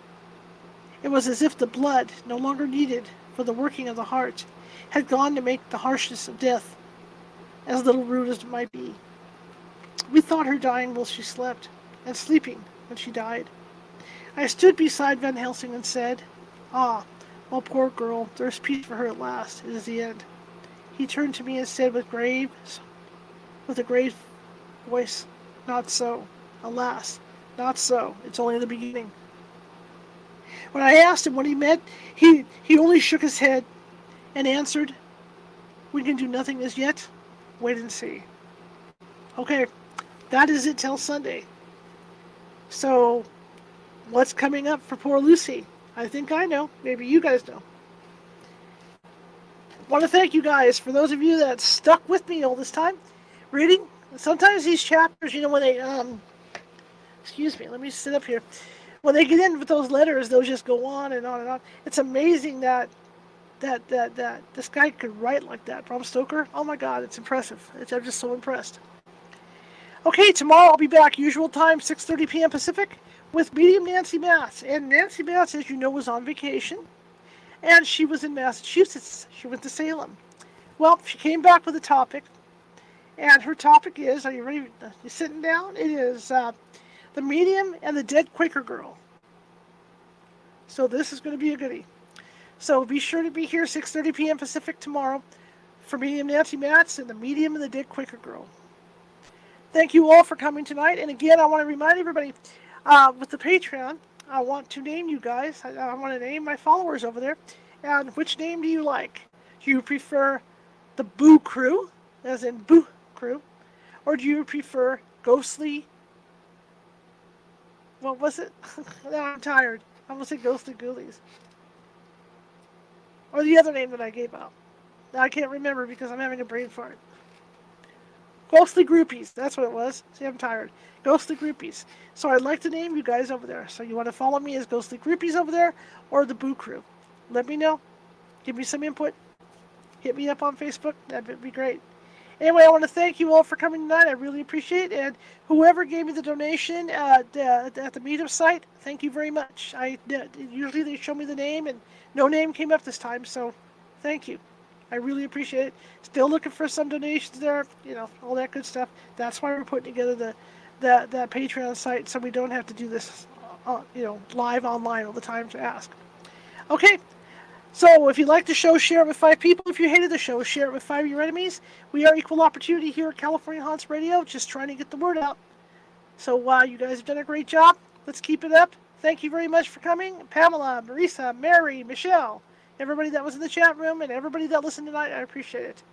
It was as if the blood, no longer needed for the working of the heart, had gone to make the harshness of death as little rude as it might be. We thought her dying while she slept, and sleeping when she died. I stood beside Van Helsing and said, "Ah, well, poor girl, there's peace for her at last. It is the end." He turned to me and said with a grave voice, "Not so. Alas, not so. It's only the beginning." When I asked him what he meant, he only shook his head and answered, "We can do nothing as yet. Wait and see." Okay, that is it till Sunday. So, what's coming up for poor Lucy? I think I know. Maybe you guys know. I want to thank you guys for those of you that stuck with me all this time reading. Sometimes these chapters, when they, excuse me, let me sit up here. When they get in with those letters, they'll just go on and on and on. It's amazing that this guy could write like that. Bram Stoker, oh my God, it's impressive. I'm just so impressed. Okay, tomorrow I'll be back, usual time, 6:30 p.m. Pacific, with medium Nancy Matz. And Nancy Matz, as you know, was on vacation. And she was in Massachusetts. She went to Salem. Well, she came back with a topic. And her topic is, are you ready? You sitting down? It is the medium and the dead Quaker girl. So this is going to be a goodie. So be sure to be here 6:30 p.m. Pacific tomorrow for medium Nancy Matz and the medium and the dead Quaker girl. Thank you all for coming tonight. And again, I want to remind everybody, with the Patreon, I want to name you guys. I want to name my followers over there. And which name do you like? Do you prefer the Boo Crew, as in Boo Crew? Or do you prefer Ghostly? What was it? Now I'm tired. I'm going to say Ghostly Ghoulies. Or the other name that I gave out. Now I can't remember because I'm having a brain fart. Ghostly Groupies. That's what it was. See, I'm tired. Ghostly Groupies. So I'd like to name you guys over there. So you want to follow me as Ghostly Groupies over there or the Boo Crew? Let me know. Give me some input. Hit me up on Facebook. That'd be great. Anyway, I want to thank you all for coming tonight. I really appreciate it. And whoever gave me the donation at the meetup site, thank you very much. Usually they show me the name, and no name came up this time, so thank you. I really appreciate it. Still looking for some donations there, all that good stuff. That's why we're putting together the Patreon site, so we don't have to do this, live online all the time to ask. Okay. So, if you like the show, share it with 5 people. If you hated the show, share it with 5 of your enemies. We are Equal Opportunity here at California Haunts Radio, just trying to get the word out. So, you guys have done a great job. Let's keep it up. Thank you very much for coming. Pamela, Marisa, Mary, Michelle, everybody that was in the chat room, and everybody that listened tonight, I appreciate it.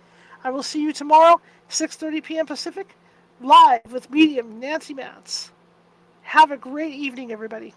I will see you tomorrow, 6:30 p.m. Pacific, live with medium Nancy Matz. Have a great evening, everybody.